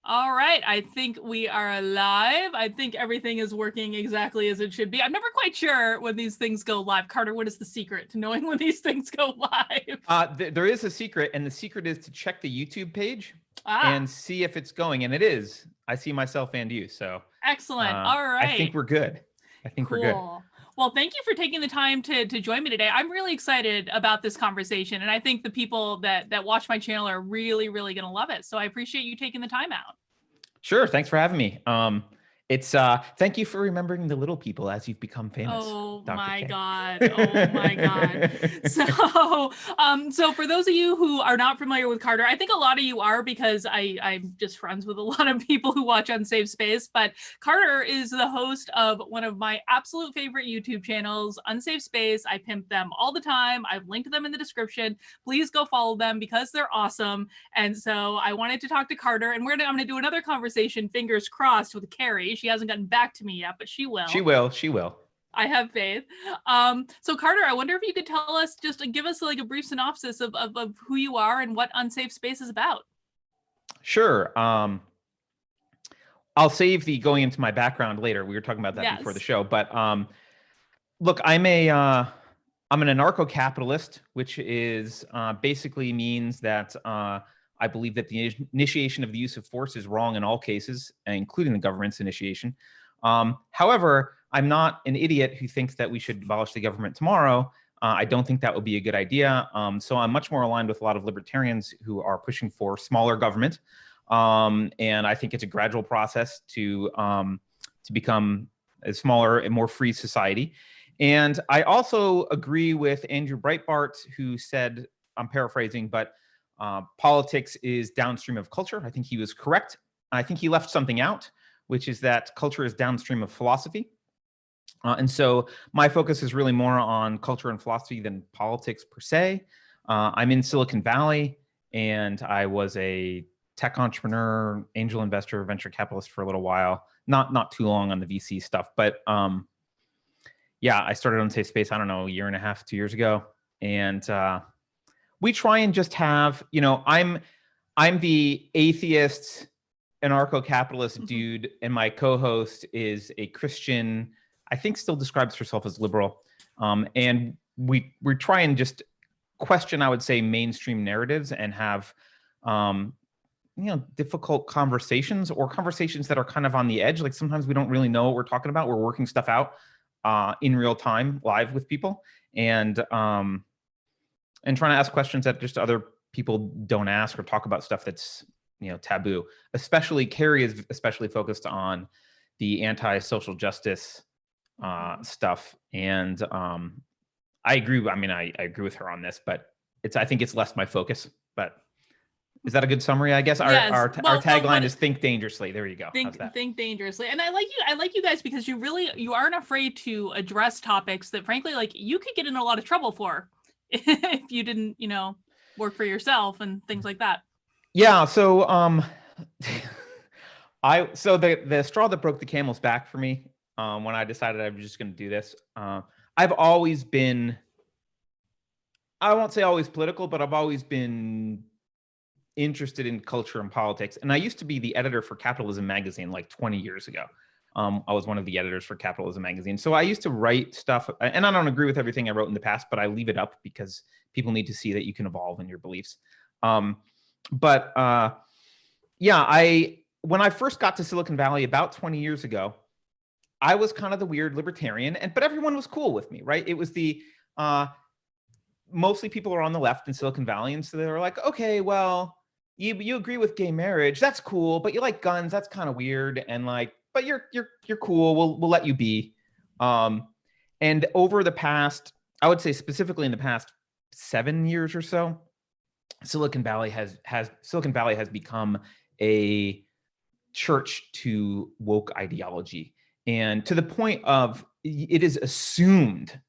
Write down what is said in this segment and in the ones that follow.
All right, I think we are live. I think everything is working exactly as it should be. I'm never quite sure when these things go live. Carter, what is the secret to knowing when these things go live? There is a secret, and the secret is to check the YouTube page Ah, and see if it's going. And it is. I see myself and you. So excellent. All I think right. we're good. I think we're good. Cool. Well, thank you for taking the time to join me today. I'm really excited about this conversation, and I think the people that watch my channel are really, really going to love it. So I appreciate you taking the time out. Sure. Thanks for having me. It's thank you for remembering the little people as you've become famous, Oh Dr. my K. God. Oh my God. So for those of you who are not familiar with Carter, I think a lot of you are because I'm just friends with a lot of people who watch Unsafe Space, but Carter is the host of one of my absolute favorite YouTube channels, Unsafe Space. I pimp them all the time. I've linked them in the description. Please go follow them because they're awesome. And so I wanted to talk to Carter, and I'm going to do another conversation, fingers crossed, with Carrie. She hasn't gotten back to me yet, but she will. She will. She will. I have faith. So Carter, I wonder if you could tell us, just give us like a brief synopsis of who you are and what Unsafe Space is about. Sure. I'll save the going into my background later. We were talking about that Yes. before the show, but look, I'm an anarcho-capitalist, which is basically means that I believe that the initiation of the use of force is wrong in all cases, including the government's initiation. However, I'm not an idiot who thinks that we should abolish the government tomorrow. I don't think that would be a good idea. So I'm much more aligned with a lot of libertarians who are pushing for smaller government. And I think it's a gradual process to become a smaller and more free society. And I also agree with Andrew Breitbart, who said, I'm paraphrasing, but politics is downstream of culture. I think he was correct. I think he left something out, which is that culture is downstream of philosophy. And so my focus is really more on culture and philosophy than politics per se. I'm in Silicon Valley, and I was a tech entrepreneur, angel investor, venture capitalist for a little while. Not too long on the VC stuff, but yeah, I started Unsafe Space, I don't know, a year and a half, 2 years ago. And we try and just have, I'm the atheist, anarcho-capitalist dude, and my co-host is a Christian, I think still describes herself as liberal. And we try and just question, I would say, mainstream narratives and have, difficult conversations, or conversations that are kind of on the edge. Like sometimes we don't really know what we're talking about. We're working stuff out in real time, live with people, and trying to ask questions that just other people don't ask, or talk about stuff that's taboo. Especially Carrie is especially focused on the anti-social justice stuff, and I agree. I mean, I agree with her on this, but I think it's less my focus. But is that a good summary? I guess Yes. our tagline is "Think dangerously." There you go. Think dangerously. And I like you guys because you aren't afraid to address topics that, frankly, like you could get in a lot of trouble for if you didn't, work for yourself and things like that. Yeah. So the straw that broke the camel's back for me when I decided I was just going to do this. I've always been, I won't say always political, but I've always been interested in culture and politics. And I used to be the editor for Capitalism magazine like 20 years ago. I was one of the editors for Capitalism magazine. So I used to write stuff, and I don't agree with everything I wrote in the past, but I leave it up because people need to see that you can evolve in your beliefs. Yeah, when I first got to Silicon Valley about 20 years ago, I was kind of the weird libertarian, but everyone was cool with me, right? It was mostly people are on the left in Silicon Valley, and so they were like, okay, well, you agree with gay marriage, that's cool, but you like guns, that's kind of weird, and like, but you're cool, we'll let you be. And over the past, I would say specifically in the past 7 years or so, Silicon Valley has become a church to woke ideology, and to the point of it is assumed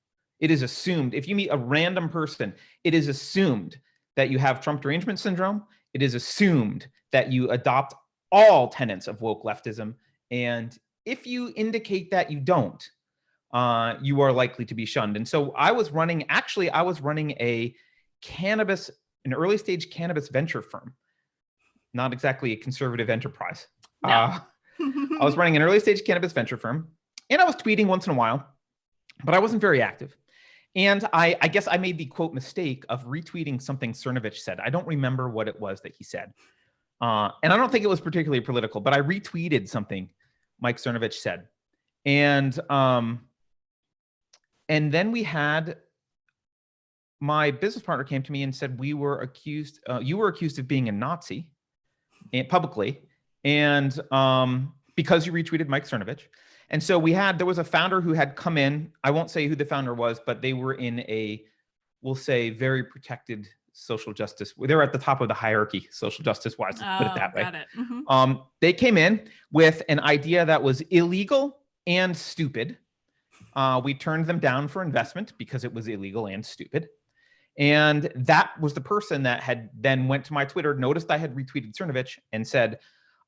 if you meet a random person, it is assumed that you have Trump derangement syndrome. It is assumed that you adopt all tenets of woke leftism, and if you indicate that you don't, you are likely to be shunned. And so I was running an early stage cannabis venture firm not exactly a conservative enterprise. No. I was running an early stage cannabis venture firm, and I was tweeting once in a while, but I wasn't very active. And I guess I made the quote mistake of retweeting something Cernovich said. I don't remember what it was that he said. And I don't think it was particularly political, but I retweeted something Mike Cernovich said. And then we had my business partner came to me and said, you were accused of being a Nazi publicly. And because you retweeted Mike Cernovich. And so there was a founder who had come in. I won't say who the founder was, but they were in we'll say, very protected social justice. They were at the top of the hierarchy, social justice wise, put it that way. Got it. They came in with an idea that was illegal and stupid. We turned them down for investment because it was illegal and stupid. And that was the person that had then went to my Twitter, noticed I had retweeted Cernovich, and said,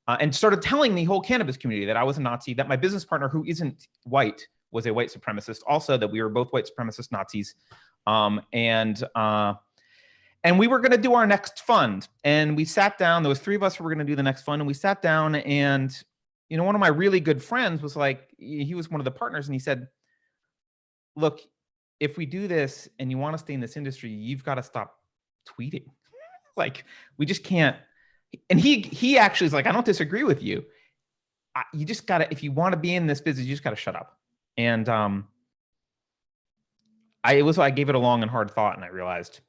and started telling the whole cannabis community that I was a Nazi, that my business partner, who isn't white, was a white supremacist, also that we were both white supremacist Nazis. And we were going to do our next fund. And we sat down. There was 3 of us who were going to do the next fund. And we sat down, and, one of my really good friends was like, he was one of the partners, and he said, look, if we do this and you want to stay in this industry, you've got to stop tweeting. Like, we just can't. And he actually is like, I don't disagree with you. You just got to, if you want to be in this business, you just got to shut up. And I gave it a long and hard thought, and I realized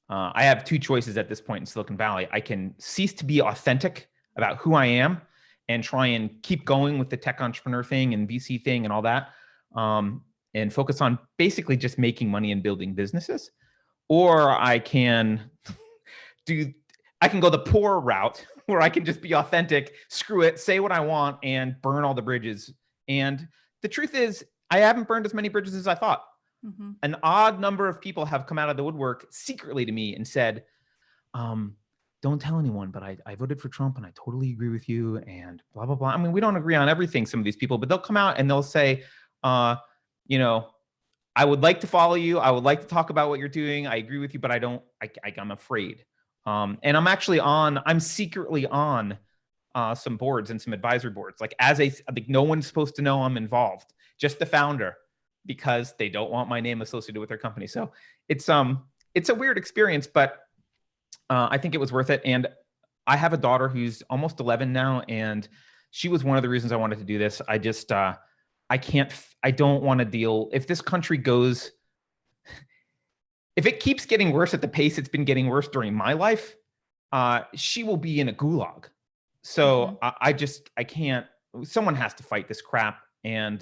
I have 2 choices at this point in Silicon Valley. I can cease to be authentic about who I am and try and keep going with the tech entrepreneur thing and VC thing and all that, and focus on basically just making money and building businesses. Or I can go the poor route where I can just be authentic, screw it, say what I want, and burn all the bridges. And the truth is, I haven't burned as many bridges as I thought. Mm-hmm. An odd number of people have come out of the woodwork secretly to me and said, don't tell anyone, but I voted for Trump and I totally agree with you and blah, blah, blah. I mean, we don't agree on everything, some of these people, but they'll come out and they'll say, I would like to follow you. I would like to talk about what you're doing. I agree with you, but I'm afraid. And I'm secretly on some boards and some advisory boards. Like no one's supposed to know I'm involved, just the founder, because they don't want my name associated with their company. So it's a weird experience, but I think it was worth it. And I have a daughter who's almost 11 now, and she was one of the reasons I wanted to do this. I just, I don't want to deal, if this country goes, if it keeps getting worse at the pace it's been getting worse during my life, she will be in a gulag. So I can't, someone has to fight this crap. And,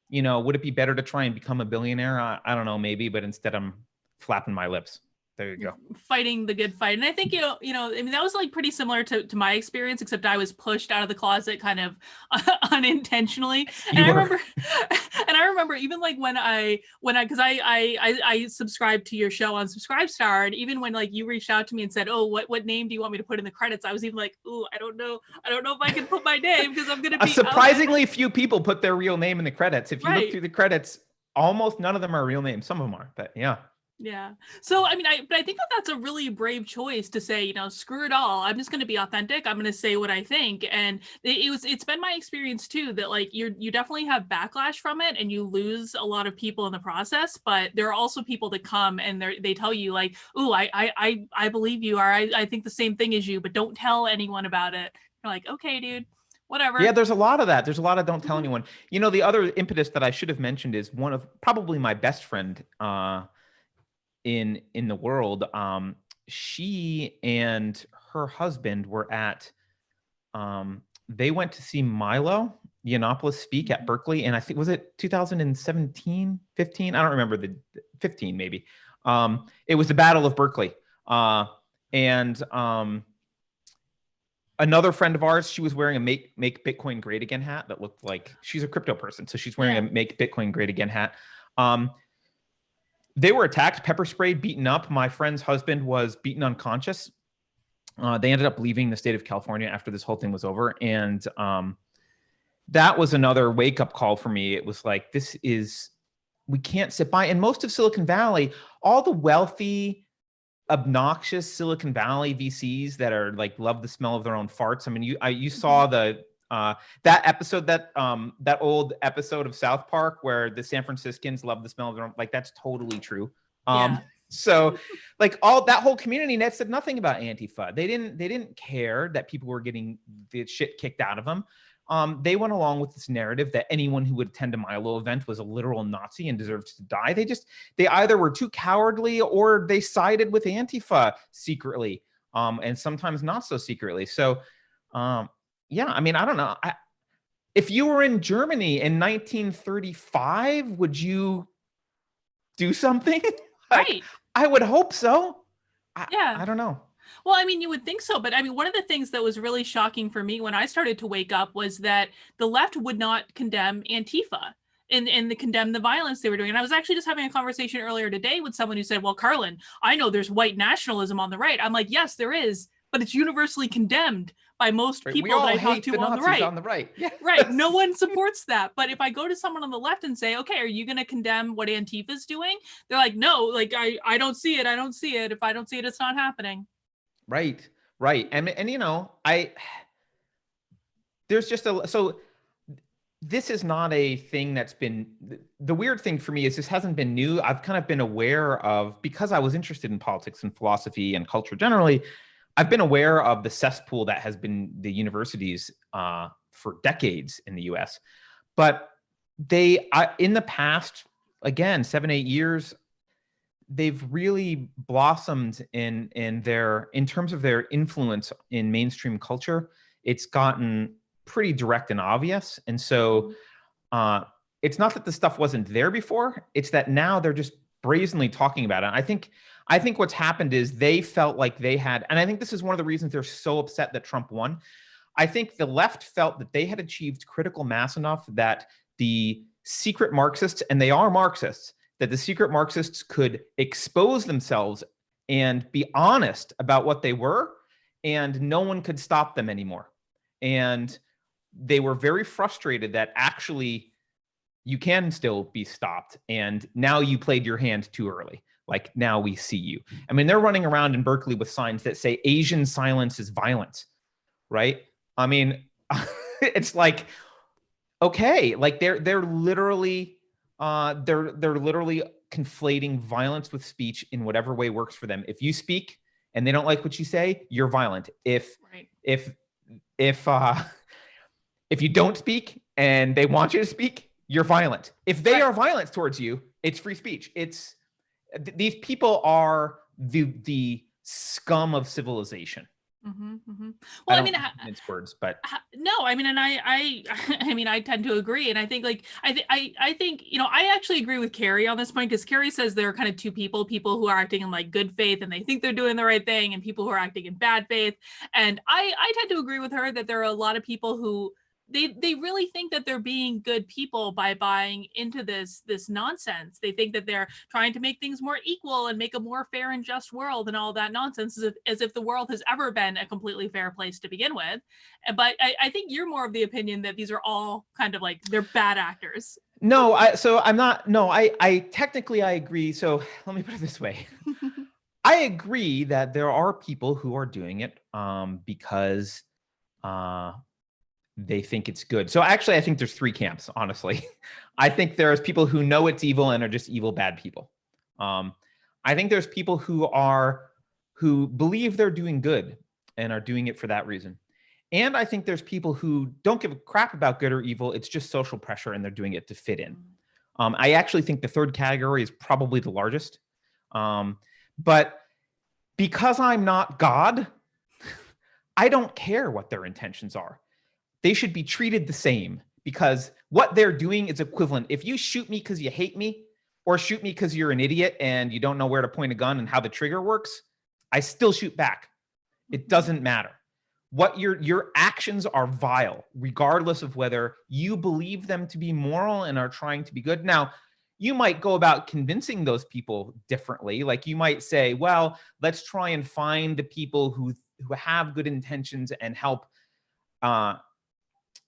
would it be better to try and become a billionaire? I don't know, maybe, but instead I'm flapping my lips. There you go. Fighting the good fight. And I think, I mean, that was like pretty similar to my experience, except I was pushed out of the closet kind of unintentionally. And I remember even like because I subscribed to your show on Subscribestar. And even when like you reached out to me and said, oh, what name do you want me to put in the credits? I was even like, oh, I don't know if I can put my name because I'm going to be surprisingly few people put their real name in the credits. If you Right. look through the credits, almost none of them are real names. Some of them are, but yeah. Yeah. So, I mean, I think that's a really brave choice to say, screw it all. I'm just going to be authentic. I'm going to say what I think. And it's been my experience too, that like you definitely have backlash from it and you lose a lot of people in the process, but there are also people that come and they tell you like, ooh, I believe you, or I think the same thing as you, but don't tell anyone about it. You're like, okay, dude. Whatever. Yeah, there's a lot of that. There's a lot of don't tell anyone. The other impetus that I should have mentioned is one of probably my best friend, in the world. She and her husband were at, they went to see Milo Yiannopoulos speak at Berkeley. And I think, was it 2017, 15? I don't remember, the 15 maybe. It was the Battle of Berkeley. And another friend of ours, she was wearing a Make Bitcoin Great Again hat that looked like, she's a crypto person. So she's wearing a Make Bitcoin Great Again hat. They were attacked, pepper sprayed, beaten up. My friend's husband was beaten unconscious. They ended up leaving the state of California after this whole thing was over. And that was another wake-up call for me. It was like, we can't sit by. And most of Silicon Valley, all the wealthy, obnoxious Silicon Valley VCs that are like love the smell of their own farts. I mean, you saw the that episode, that old episode of South Park where the San Franciscans love the smell of their own, like that's totally true. Yeah. So like all that whole community net said nothing about Antifa. They didn't care that people were getting the shit kicked out of them. They went along with this narrative that anyone who would attend a Milo event was a literal Nazi and deserved to die. They either were too cowardly or they sided with Antifa secretly, and sometimes not so secretly. So, yeah, I mean, I don't know. If you were in Germany in 1935, would you do something? Right. I would hope so. Yeah. I don't know. Well, I mean, you would think so, but I mean, one of the things that was really shocking for me when I started to wake up was that the left would not condemn Antifa and condemn the violence they were doing. And I was actually just having a conversation earlier today with someone who said, well, Carlin, I know there's white nationalism on the right. I'm like, yes, there is, but it's universally condemned by most people that I talk to on the right. On the right. Yes. Right. No one supports that. But if I go to someone on the left and say, okay, are you going to condemn what Antifa's doing? They're like, no, like, I don't see it. I don't see it. If I don't see it, it's not happening. Right. And you know, there's just so this is not a thing that's been, the weird thing for me is this hasn't been new. I've kind of been aware of, because I was interested in politics and philosophy and culture generally, I've been aware of the cesspool that has been the universities for decades in the US. But in the past, again, 7-8 years, they've really blossomed in terms of their influence in mainstream culture. It's gotten pretty direct and obvious. And so it's not that the stuff wasn't there before, it's that now they're just brazenly talking about it. I think what's happened is they felt like they had, and I think this is one of the reasons they're so upset that Trump won. I think the left felt that they had achieved critical mass enough that the secret Marxists, and they are Marxists, that the secret Marxists could expose themselves and be honest about what they were, and no one could stop them anymore. And they were very frustrated that actually you can still be stopped, and now you played your hand too early. Like, now we see you. I mean, they're running around in Berkeley with signs that say Asian silence is violence, right? I mean, it's like, okay, like they're literally conflating violence with speech in whatever way works for them. If you speak and they don't like what you say, you're violent. If you don't speak and they want you to speak, you're violent. If they are violent towards you, it's free speech. These people are the scum of civilization. Mm-hmm, mm-hmm. Well, I mean, it's words, but no, I mean, and I mean, I tend to agree, and I think, like, I think, you know, I actually agree with Carrie on this point, because Carrie says there are kind of two people who are acting in like good faith and they think they're doing the right thing, and people who are acting in bad faith. And I tend to agree with her that there are a lot of people who they really think that they're being good people by buying into this nonsense. They think that they're trying to make things more equal and make a more fair and just world and all that nonsense, as if the world has ever been a completely fair place to begin with. But I think you're more of the opinion that these are all kind of like, they're bad actors. No, I technically I agree. So let me put it this way. I agree that there are people who are doing it because they think it's good. So actually, I think there's three camps, honestly. I think there's people who know it's evil and are just evil, bad people. I think there's people who believe they're doing good and are doing it for that reason. And I think there's people who don't give a crap about good or evil. It's just social pressure and they're doing it to fit in. I actually think the third category is probably the largest. But because I'm not God, I don't care what their intentions are. They should be treated the same, because what they're doing is equivalent. If you shoot me because you hate me, or shoot me because you're an idiot and you don't know where to point a gun and how the trigger works, I still shoot back. It doesn't matter. What your actions are vile, regardless of whether you believe them to be moral and are trying to be good. Now, you might go about convincing those people differently. Like, you might say, well, let's try and find the people who have good intentions and help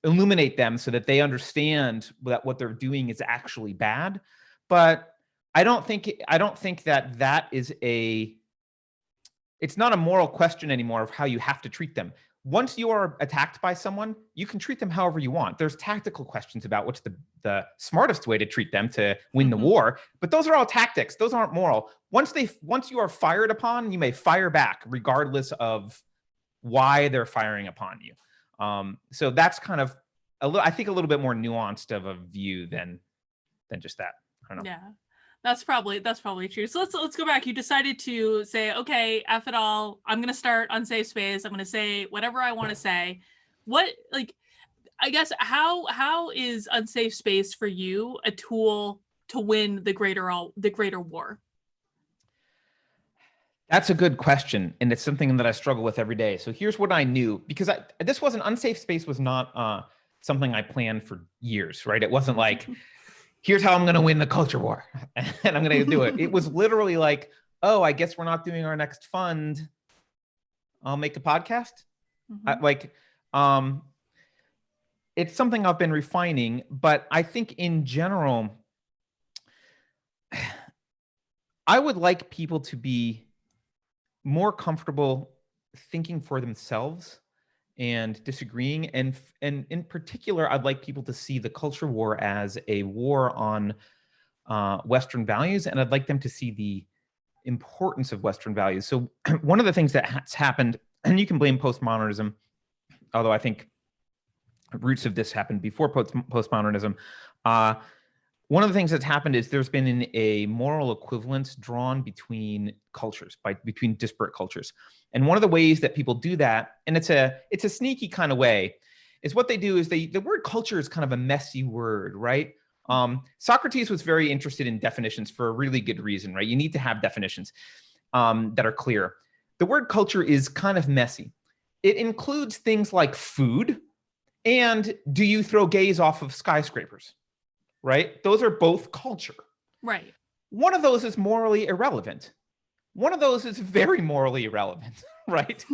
illuminate them so that they understand that what they're doing is actually bad. But I don't think that is a it's not a moral question anymore of how you have to treat them. Once you are attacked by someone, you can treat them however you want. There's tactical questions about what's the smartest way to treat them to win the war, but those are all tactics. Those aren't moral. Once you are fired upon, you may fire back regardless of why they're firing upon you. So that's kind of I think a little bit more nuanced of a view than just that. I don't know. Yeah. That's probably true. So let's go back. You decided to say, okay, F it all. I'm gonna start Unsafe Space. I'm gonna say whatever I want to say. What, like, I guess how is Unsafe Space for you a tool to win the greater war? That's a good question, and it's something that I struggle with every day. So here's what I knew, because this wasn't Unsafe Space was not something I planned for years, right? It wasn't like, here's how I'm going to win the culture war and I'm going to do it. It was literally like, oh, I guess we're not doing our next fund. I'll make a podcast. It's something I've been refining, but I think in general, I would like people to be more comfortable thinking for themselves and disagreeing. And in particular, I'd like people to see the culture war as a war on Western values. And I'd like them to see the importance of Western values. So one of the things that has happened, and you can blame postmodernism, although I think roots of this happened before postmodernism. One of the things that's happened is there's been a moral equivalence drawn between cultures, between disparate cultures. And one of the ways that people do that, and it's a sneaky kind of way, is what they do is the word culture is kind of a messy word, right? Socrates was very interested in definitions for a really good reason, right? You need to have definitions that are clear. The word culture is kind of messy. It includes things like food and do you throw gays off of skyscrapers? Right? Those are both culture. Right. One of those is morally irrelevant. One of those is very morally irrelevant, right?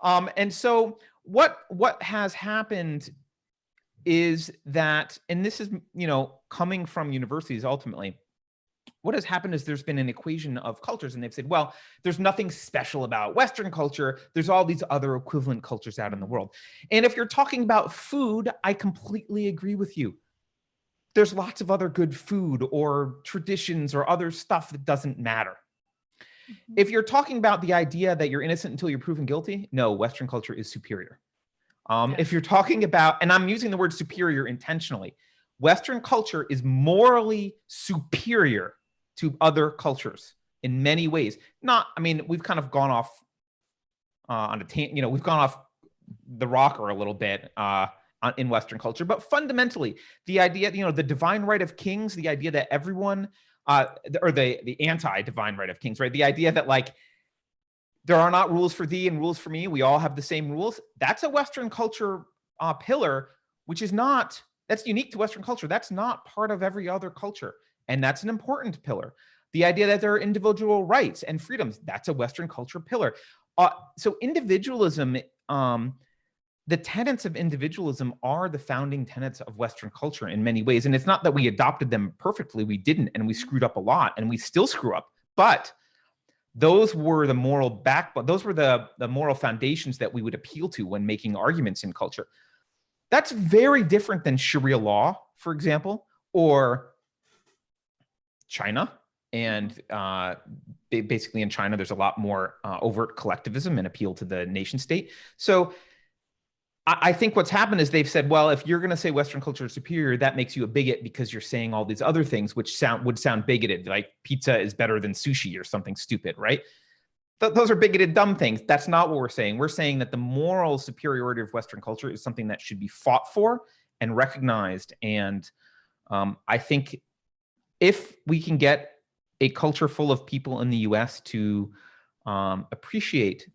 And so what has happened is that, and this is, coming from universities ultimately, what has happened is there's been an equation of cultures, and they've said, well, there's nothing special about Western culture. There's all these other equivalent cultures out in the world. And if you're talking about food, I completely agree with you. There's lots of other good food or traditions or other stuff that doesn't matter. If you're talking about the idea that you're innocent until you're proven guilty, no, Western culture is superior. If you're talking about, and I'm using the word superior intentionally, Western culture is morally superior to other cultures in many ways. We've kind of gone off we've gone off the rocker a little bit in Western culture, but fundamentally, the idea, the divine right of kings, the idea that everyone, or the anti-divine right of kings, right? The idea that there are not rules for thee and rules for me. We all have the same rules. That's a Western culture pillar, that's unique to Western culture. That's not part of every other culture. And that's an important pillar. The idea that there are individual rights and freedoms, that's a Western culture pillar. So individualism, the tenets of individualism are the founding tenets of Western culture in many ways. And it's not that we adopted them perfectly. We didn't, and we screwed up a lot, and we still screw up. But those were the moral backbone. Those were the moral foundations that we would appeal to when making arguments in culture. That's very different than Sharia law, for example, or China. And basically in China, there's a lot more overt collectivism and appeal to the nation state. So I think what's happened is they've said, well, if you're going to say Western culture is superior, that makes you a bigot because you're saying all these other things which would sound bigoted, like pizza is better than sushi or something stupid, right? Those are bigoted, dumb things. That's not what we're saying. We're saying that the moral superiority of Western culture is something that should be fought for and recognized. And I think if we can get a culture full of people in the US to appreciate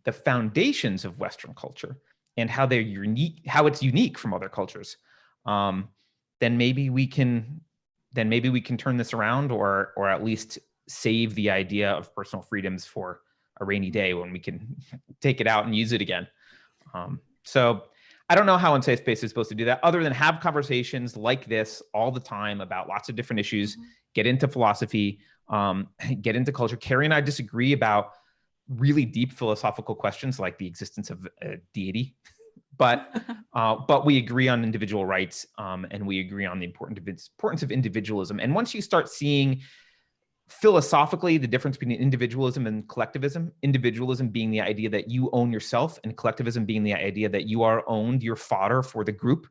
the foundations of Western culture and how they're unique, how it's unique from other cultures, then maybe we can turn this around, or at least save the idea of personal freedoms for a rainy day when we can take it out and use it again. So I don't know how Unsafe Space is supposed to do that, other than have conversations like this all the time about lots of different issues, get into philosophy, get into culture. Carrie and I disagree about really deep philosophical questions like the existence of a deity. But we agree on individual rights, and we agree on the importance of individualism. And once you start seeing philosophically the difference between individualism and collectivism, individualism being the idea that you own yourself, and collectivism being the idea that you are owned, you're fodder for the group,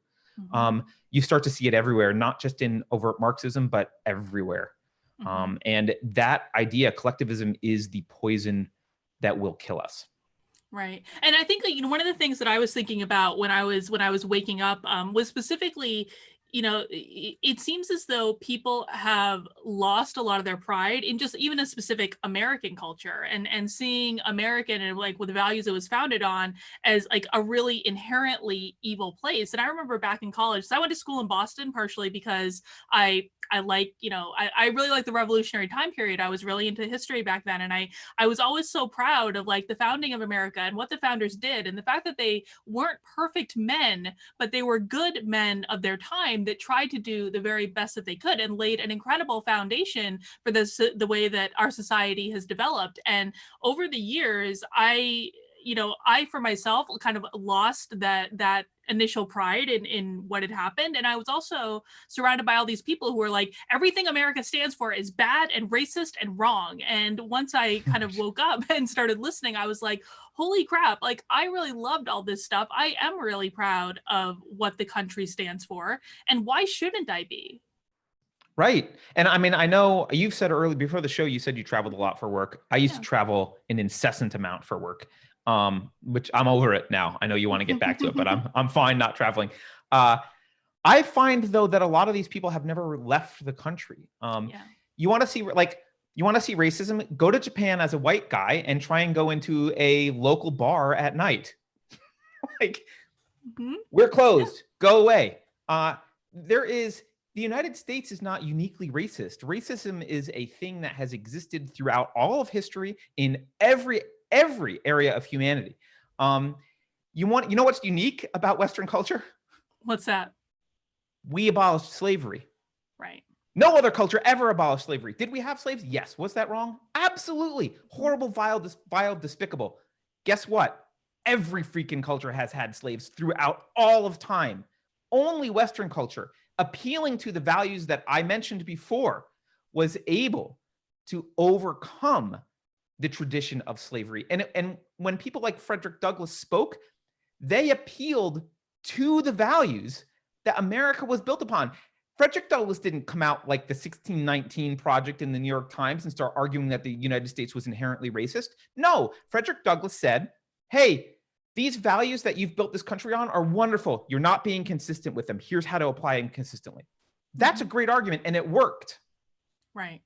you start to see it everywhere, not just in overt Marxism, but everywhere. And that idea, collectivism, is the poison that will kill us. Right. And I think that, one of the things that I was thinking about when I was waking up was specifically, it seems as though people have lost a lot of their pride in just even a specific American culture, and seeing American and like with the values it was founded on as like a really inherently evil place. And I remember back in college, so I went to school in Boston partially because I like, I really like the revolutionary time period. I was really into history back then. And I was always so proud of like the founding of America and what the founders did. And the fact that they weren't perfect men, but they were good men of their time that tried to do the very best that they could and laid an incredible foundation for the way that our society has developed. And over the years, I for myself kind of lost that initial pride in what had happened. And I was also surrounded by all these people who were like, everything America stands for is bad and racist and wrong. And once I kind of woke up and started listening, I was like, holy crap, like I really loved all this stuff. I am really proud of what the country stands for. And why shouldn't I be? Right. And I mean, I know you've said earlier before the show, you said you traveled a lot for work. I used to travel an incessant amount for work. Which I'm over it now. I know you want to get back to it, but I'm fine not traveling. I find though that a lot of these people have never left the country. You want to see racism? Go to Japan as a white guy and try and go into a local bar at night. Like, we're closed. Go away. The United States is not uniquely racist. Racism is a thing that has existed throughout all of history in every area of humanity. You know what's unique about Western culture? What's that? We abolished slavery. Right. No other culture ever abolished slavery. Did we have slaves? Yes. Was that wrong? Absolutely. Horrible, vile, despicable. Guess what? Every freaking culture has had slaves throughout all of time. Only Western culture, appealing to the values that I mentioned before, was able to overcome the tradition of slavery. And when people like Frederick Douglass spoke, they appealed to the values that America was built upon. Frederick Douglass didn't come out like the 1619 Project in the New York Times and start arguing that the United States was inherently racist. No, Frederick Douglass said, hey, these values that you've built this country on are wonderful. You're not being consistent with them. Here's how to apply them consistently. That's a great argument, and it worked. Right.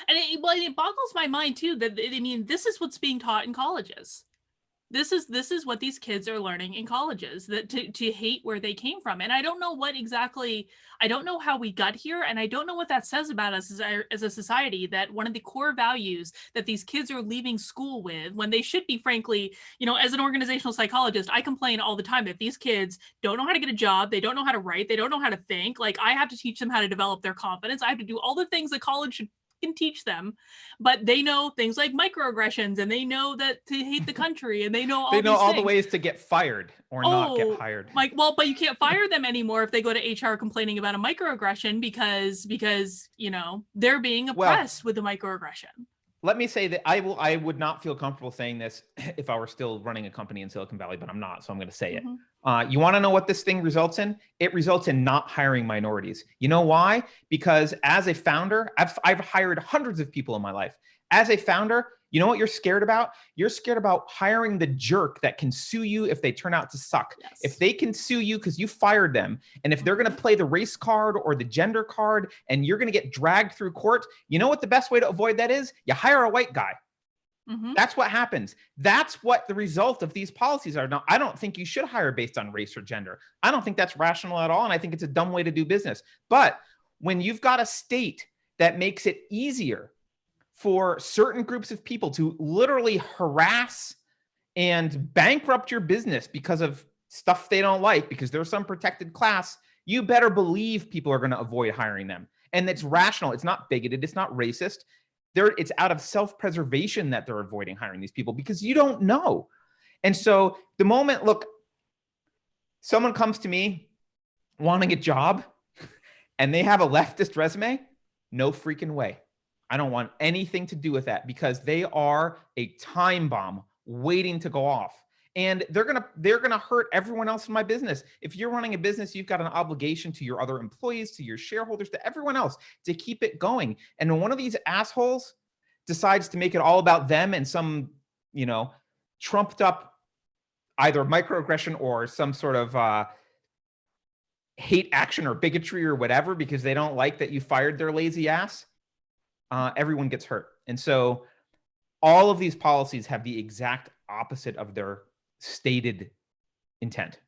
And it boggles my mind too that, I mean, this is what's being taught in colleges. This is what these kids are learning in colleges, that to hate where they came from. And I don't know I don't know how we got here. And I don't know what that says about us as a society, that one of the core values that these kids are leaving school with, when they should be, frankly, as an organizational psychologist, I complain all the time that these kids don't know how to get a job. They don't know how to write. They don't know how to think. Like, I have to teach them how to develop their confidence. I have to do all the things that college can teach them, but they know things like microaggressions, and they know that to hate the country, and they know all the ways to get fired or not get hired. But you can't fire them anymore if they go to HR complaining about a microaggression because they're being oppressed with the microaggression. Let me say that I would not feel comfortable saying this if I were still running a company in Silicon Valley, but I'm not, so I'm going to say it. You want to know what this thing results in? It results in not hiring minorities. You know why? Because as a founder, I've hired hundreds of people in my life. As a founder, you know what you're scared about? You're scared about hiring the jerk that can sue you if they turn out to suck. Yes. If they can sue you because you fired them, and if they're going to play the race card or the gender card, and you're going to get dragged through court, you know what the best way to avoid that is? You hire a white guy. That's what happens. That's what the result of these policies are. Now, I don't think you should hire based on race or gender. I don't think that's rational at all, and I think it's a dumb way to do business. But when you've got a state that makes it easier for certain groups of people to literally harass and bankrupt your business because of stuff they don't like, because there's some protected class, you better believe people are going to avoid hiring them. And it's rational. It's not bigoted. It's not racist. it's out of self-preservation that they're avoiding hiring these people, because you don't know. And so the moment, look, someone comes to me wanting a job and they have a leftist resume, no freaking way. I don't want anything to do with that, because they are a time bomb waiting to go off. And they're gonna hurt everyone else in my business. If you're running a business, you've got an obligation to your other employees, to your shareholders, to everyone else, to keep it going. And when one of these assholes decides to make it all about them and some, trumped up either microaggression or some sort of hate action or bigotry or whatever, because they don't like that you fired their lazy ass, everyone gets hurt. And so all of these policies have the exact opposite of their stated intent.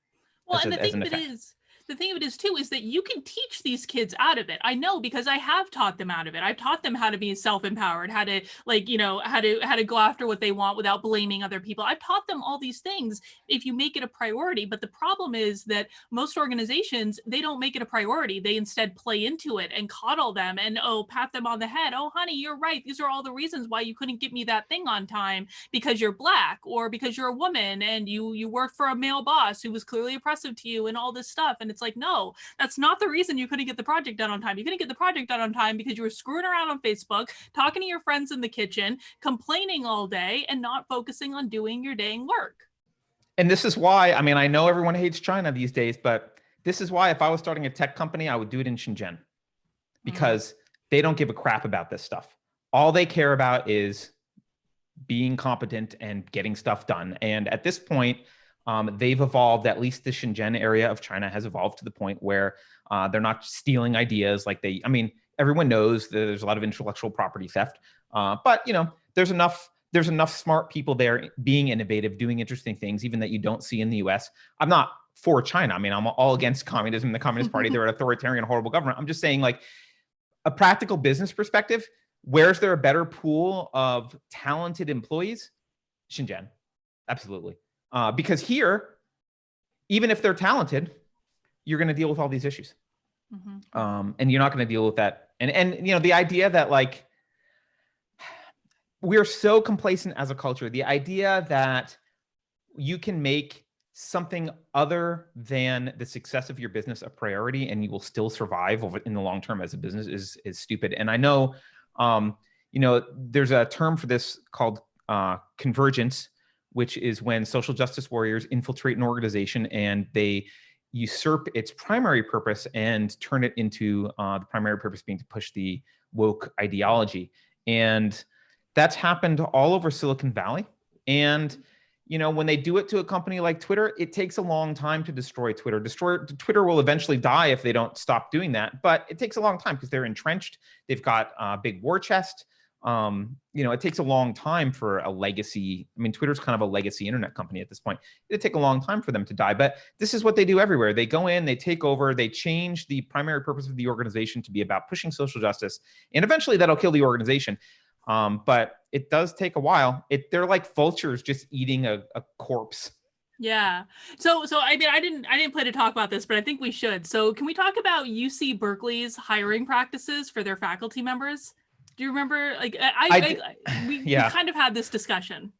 Well, and the thing of it is too, is that you can teach these kids out of it. I know, because I have taught them out of it. I've taught them how to be self-empowered, how to how to go after what they want without blaming other people. I've taught them all these things if you make it a priority. But the problem is that most organizations, they don't make it a priority. They instead play into it and coddle them and, pat them on the head. Oh, honey, you're right. These are all the reasons why you couldn't get me that thing on time, because you're Black or because you're a woman and you work for a male boss who was clearly oppressive to you and all this stuff. And it's like, no, that's not the reason you couldn't get the project done on time. You couldn't get the project done on time because you were screwing around on Facebook, talking to your friends in the kitchen, complaining all day, and not focusing on doing your dang work. And this is why, I know everyone hates China these days, but this is why if I was starting a tech company, I would do it in Shenzhen, because they don't give a crap about this stuff. All they care about is being competent and getting stuff done. And at this point, they've evolved, at least the Shenzhen area of China has evolved to the point where they're not stealing ideas like everyone knows that there's a lot of intellectual property theft, but there's enough smart people there being innovative, doing interesting things, even that you don't see in the US. I'm not for China. I'm all against communism and the Communist Party. They're an authoritarian, horrible government. I'm just saying, like, a practical business perspective, where's there a better pool of talented employees? Shenzhen, absolutely. Because here, even if they're talented, you're going to deal with all these issues. And you're not going to deal with that. And the idea that, like, we're so complacent as a culture, the idea that you can make something other than the success of your business a priority and you will still survive in the long term as a business is stupid. And I know, there's a term for this called convergence, which is when social justice warriors infiltrate an organization and they usurp its primary purpose and turn it into the primary purpose being to push the woke ideology. And that's happened all over Silicon Valley. And, when they do it to a company like Twitter, it takes a long time to destroy Twitter. Twitter will eventually die if they don't stop doing that. But it takes a long time because they're entrenched. They've got a big war chest. It takes a long time for a legacy. Twitter's kind of a legacy internet company at this point. It'd take a long time for them to die, but this is what they do everywhere. They go in, they take over, they change the primary purpose of the organization to be about pushing social justice, and eventually that'll kill the organization. But it does take a while. They're like vultures just eating a corpse. Yeah. So I didn't plan to talk about this, but I think we should. So can we talk about UC Berkeley's hiring practices for their faculty members? Do you remember? Like, we kind of had this discussion.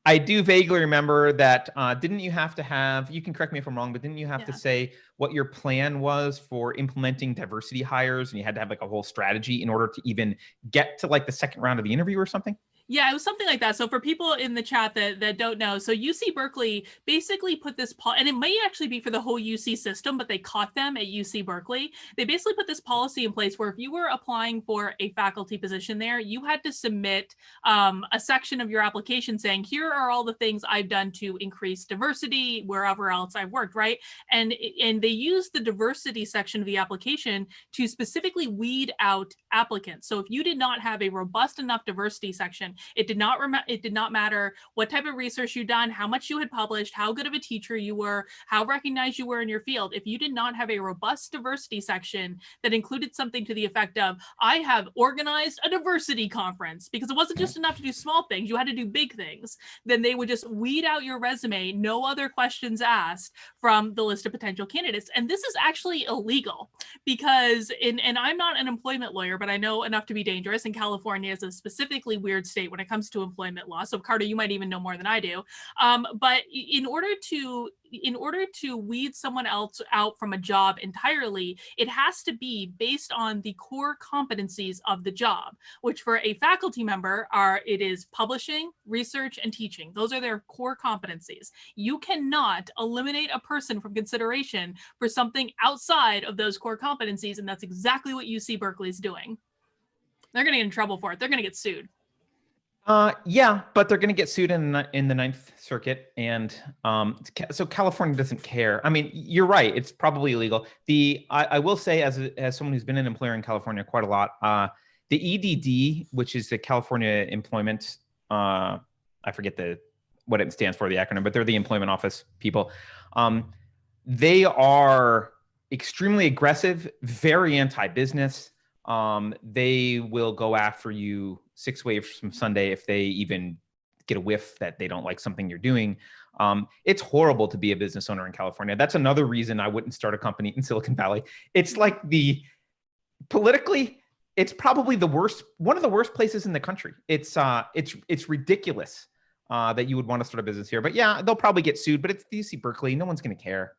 I do vaguely remember that. Didn't you have to have, you can correct me if I'm wrong, but didn't you have to say what your plan was for implementing diversity hires, and you had to have like a whole strategy in order to even get to like the second round of the interview or something? Yeah, it was something like that. So for people in the chat that don't know, so UC Berkeley basically put this, and it may actually be for the whole UC system, but they caught them at UC Berkeley. They basically put this policy in place where if you were applying for a faculty position there, you had to submit a section of your application saying, here are all the things I've done to increase diversity wherever else I've worked, right? And they used the diversity section of the application to specifically weed out applicants. So if you did not have a robust enough diversity section, It did not matter what type of research you'd done, how much you had published, how good of a teacher you were, how recognized you were in your field. If you did not have a robust diversity section that included something to the effect of, I have organized a diversity conference, because it wasn't just enough to do small things, you had to do big things, then they would just weed out your resume, no other questions asked, from the list of potential candidates. And this is actually illegal, because and I'm not an employment lawyer, but I know enough to be dangerous, and California is a specifically weird state when it comes to employment law. So Carter, you might even know more than I do. But in order to weed someone else out from a job entirely, it has to be based on the core competencies of the job, which for a faculty member it is publishing, research, and teaching. Those are their core competencies. You cannot eliminate a person from consideration for something outside of those core competencies, and that's exactly what UC Berkeley is doing. They're going to get in trouble for it. They're going to get sued. Yeah, but they're going to get sued in the Ninth Circuit, and so California doesn't care. I mean, you're right; it's probably illegal. I will say, as someone who's been an employer in California quite a lot, the EDD, which is the California Employment, I forget what it stands for, the acronym, but they're the employment office people. They are extremely aggressive, very anti-business. They will go after you 6 waves from Sunday if they even get a whiff that they don't like something you're doing. It's horrible to be a business owner in California. That's another reason I wouldn't start a company in Silicon Valley. It's like politically, it's probably one of the worst places in the country. It's ridiculous that you would want to start a business here. But yeah, they'll probably get sued, but it's UC Berkeley. No one's going to care.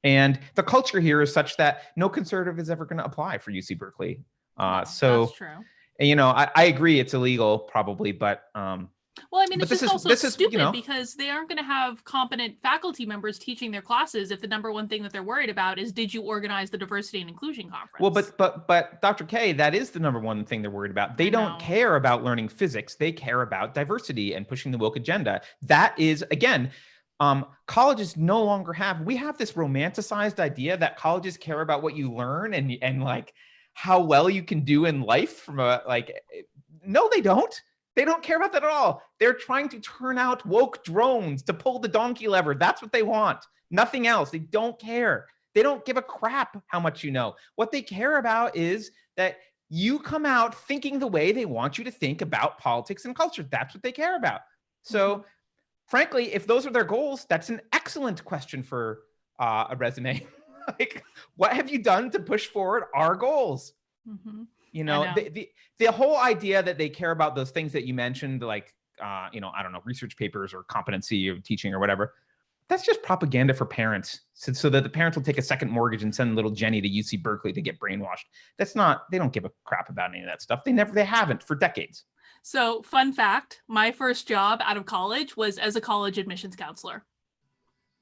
And the culture here is such that no conservative is ever going to apply for UC Berkeley. So that's true. You know, I agree it's illegal probably, but well, I mean, it's just also stupid because they aren't going to have competent faculty members teaching their classes if the number one thing that they're worried about is, did you organize the diversity and inclusion conference? Well, but Dr. K, that is the number one thing they're worried about. They don't care about learning physics. They care about diversity and pushing the woke agenda. That is, again, colleges no longer we have this romanticized idea that colleges care about what you learn and like how well you can do in life no, they don't. They don't care about that at all. They're trying to turn out woke drones to pull the donkey lever. That's what they want. Nothing else. They don't care. They don't give a crap how much you know. What they care about is that you come out thinking the way they want you to think about politics and culture. That's what they care about. So frankly, if those are their goals, that's an excellent question for a resume. Like, what have you done to push forward our goals? You know, the whole idea that they care about those things that you mentioned, like, you know, I don't know, research papers or competency of teaching or whatever, that's just propaganda for parents. So that the parents will take a second mortgage and send little Jenny to UC Berkeley to get brainwashed. They don't give a crap about any of that stuff. They haven't for decades. So fun fact, my first job out of college was as a college admissions counselor.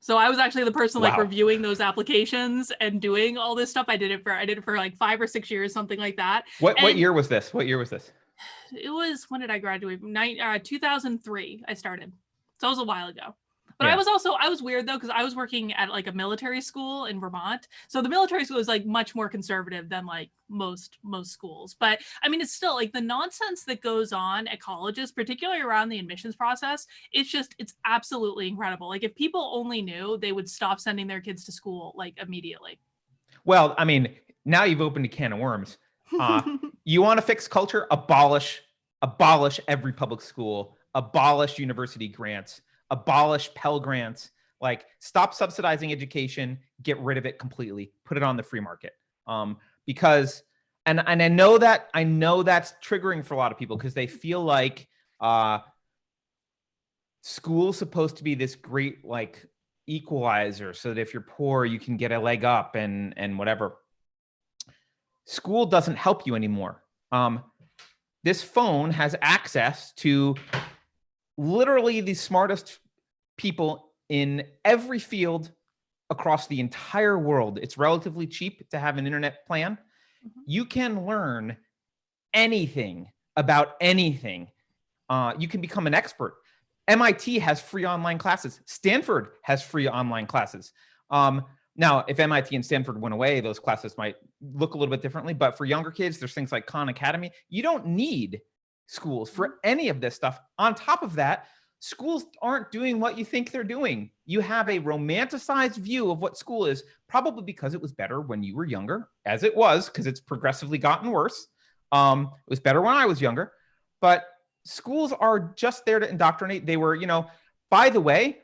So I was actually the person like reviewing those applications and doing all this stuff. I did it for like 5 or 6 years, something like that. What year was this? It was, when did I graduate? 2003 I started. So it was a while ago. But I was weird though, because I was working at like a military school in Vermont. So the military school is like much more conservative than like most schools. But I mean, it's still like the nonsense that goes on at colleges, particularly around the admissions process. It's absolutely incredible. Like if people only knew, they would stop sending their kids to school like immediately. Well, I mean, now you've opened a can of worms. You want to fix culture? Abolish every public school, abolish university grants, abolish Pell Grants, like stop subsidizing education, get rid of it completely, put it on the free market. Because, and I know that's triggering for a lot of people because they feel like school's supposed to be this great like equalizer so that if you're poor, you can get a leg up and whatever. School doesn't help you anymore. This phone has access to literally the smartest people in every field across the entire world. It's relatively cheap to have an internet plan. You can learn anything about anything. You can become an expert. MIT has free online classes. Stanford has free online classes. Now, if MIT and Stanford went away, those classes might look a little bit differently. But for younger kids, there's things like Khan Academy. You don't need schools for any of this stuff. On top of that, schools aren't doing what you think they're doing. You have a romanticized view of what school is, probably because it was better when you were younger, as it was, because it's progressively gotten worse. It was better when I was younger, but schools are just there to indoctrinate. They were, by the way,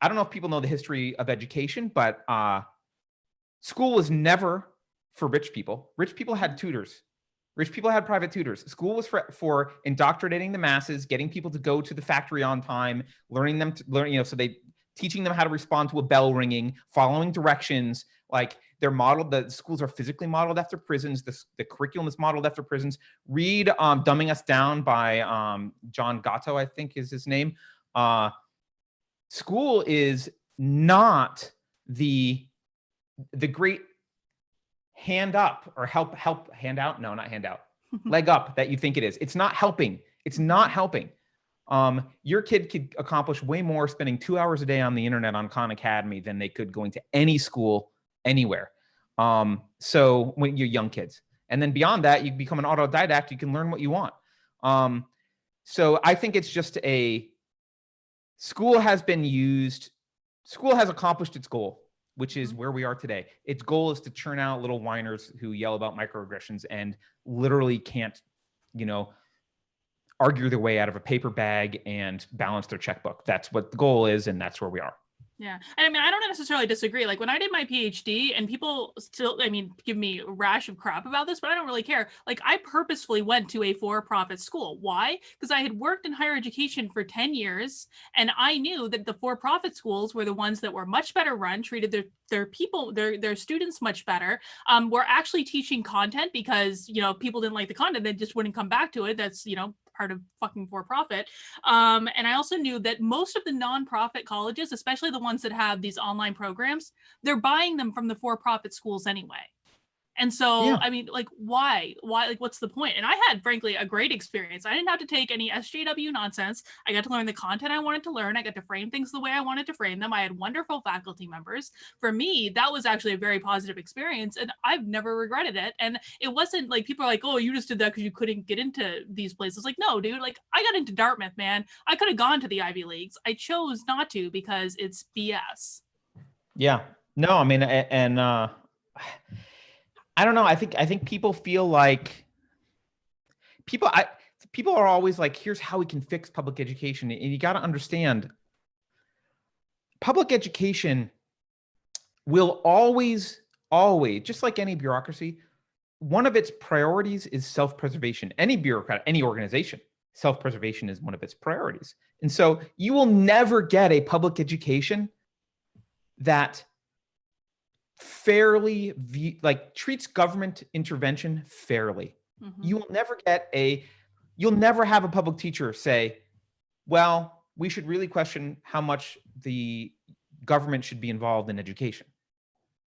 I don't know if people know the history of education, but school was never for rich people. Rich people had tutors. Rich people had private tutors. School was for indoctrinating the masses, getting people to go to the factory on time, learning them to learn, teaching them how to respond to a bell ringing, following directions. Like they're modeled, the schools are physically modeled after prisons. The curriculum is modeled after prisons. Read Dumbing Us Down by John Gatto, I think is his name. School is not the great hand up or help hand out. No, not hand out. Leg up that you think it is. It's not helping. It's not helping. Your kid could accomplish way more spending 2 hours a day on the internet on Khan Academy than they could going to any school anywhere. So when you're young kids, and then beyond that, you become an autodidact, you can learn what you want. So I think it's just school has accomplished its goal, which is where we are today. Its goal is to churn out little whiners who yell about microaggressions and literally can't, argue their way out of a paper bag and balance their checkbook. That's what the goal is, and that's where we are. Yeah. And I mean, I don't necessarily disagree. Like when I did my PhD, and people still, give me a rash of crap about this, but I don't really care. Like I purposefully went to a for-profit school. Why? Because I had worked in higher education for 10 years, and I knew that the for-profit schools were the ones that were much better run, treated their people, their students much better, were actually teaching content because, people didn't like the content, they just wouldn't come back to it. That's, part of fucking for-profit. And I also knew that most of the nonprofit colleges, especially the ones that have these online programs, they're buying them from the for-profit schools anyway. And so, Yeah. I mean, like, why, like, what's the point? And I had, frankly, a great experience. I didn't have to take any SJW nonsense. I got to learn the content I wanted to learn. I got to frame things the way I wanted to frame them. I had wonderful faculty members. For me, that was actually a very positive experience, and I've never regretted it. And it wasn't like people are like, oh, you just did that because you couldn't get into these places. Like, no, dude, like, I got into Dartmouth, man. I could have gone to the Ivy Leagues. I chose not to because it's BS. Yeah. No, I mean, and I don't know. I think people feel like people are always like, here's how we can fix public education. And you got to understand, public education will always, just like any bureaucracy, one of its priorities is self-preservation. Any bureaucrat, any organization, self-preservation is one of its priorities. And so you will never get a public education that fairly treats government intervention fairly. You will never you'll never have a public teacher say, well, we should really question how much the government should be involved in education.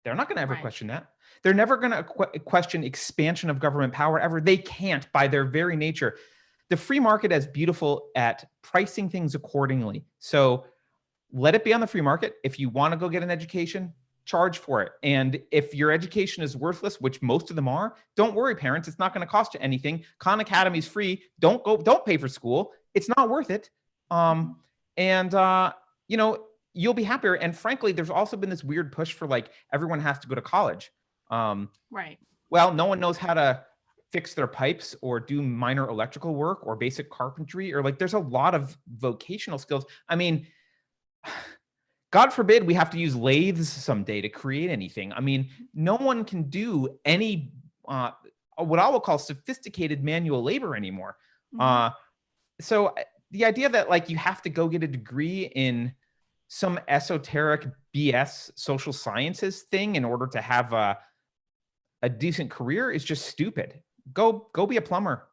They're not going to ever question that. They're never going to question expansion of government power ever. They can't, by their very nature. The free market is beautiful at pricing things accordingly. So let it be on the free market. If you want to go get an education, charge for it. And if your education is worthless, which most of them are, don't worry, parents. It's not going to cost you anything. Khan Academy is free. Don't pay for school. It's not worth it. You'll be happier. And frankly, there's also been this weird push for like, everyone has to go to college. Right. Well, no one knows how to fix their pipes or do minor electrical work or basic carpentry, or like, there's a lot of vocational skills. I mean, God forbid we have to use lathes someday to create anything. I mean, no one can do any, what I will call sophisticated manual labor anymore. So the idea that like you have to go get a degree in some esoteric BS social sciences thing in order to have a decent career is just stupid. Go be a plumber.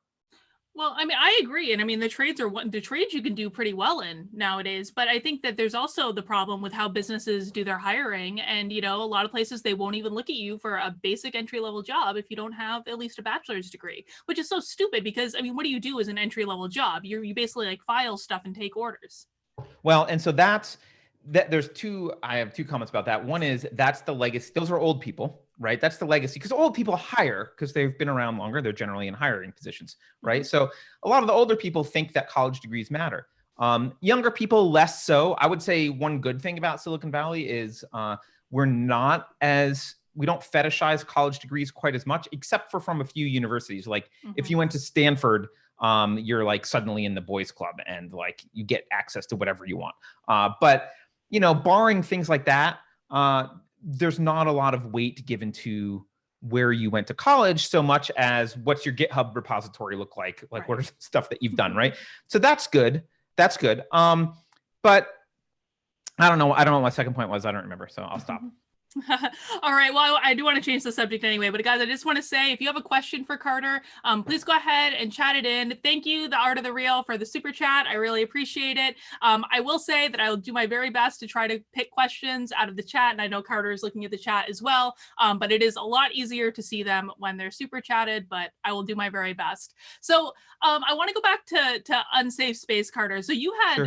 Well, I mean, I agree. And I mean, the trades you can do pretty well in nowadays. But I think that there's also the problem with how businesses do their hiring. And, a lot of places, they won't even look at you for a basic entry-level job if you don't have at least a bachelor's degree, which is so stupid because, I mean, what do you do as an entry-level job? You basically like file stuff and take orders. Well, and so I have two comments about that. One is that's the legacy. Those are old people, right? That's the legacy, because old people hire because they've been around longer. They're generally in hiring positions, right? So a lot of the older people think that college degrees matter. Younger people, less so. I would say one good thing about Silicon Valley is we don't fetishize college degrees quite as much, except for from a few universities. Like if you went to Stanford, you're like suddenly in the boys club and like you get access to whatever you want. But, barring things like that, there's not a lot of weight given to where you went to college so much as what's your GitHub repository look like? Like what are some stuff that you've done, right? So that's good. That's good. But I don't know. I don't know what my second point was. I don't remember. So I'll stop. All right. Well, I do want to change the subject anyway, but guys, I just want to say, if you have a question for Carter, please go ahead and chat it in. Thank you, The Art of the Real, for the super chat. I really appreciate it. I will say that I will do my very best to try to pick questions out of the chat, and I know Carter is looking at the chat as well, but it is a lot easier to see them when they're super chatted, but I will do my very best. So I want to go back to Unsafe Space, Carter. So you had, Sure.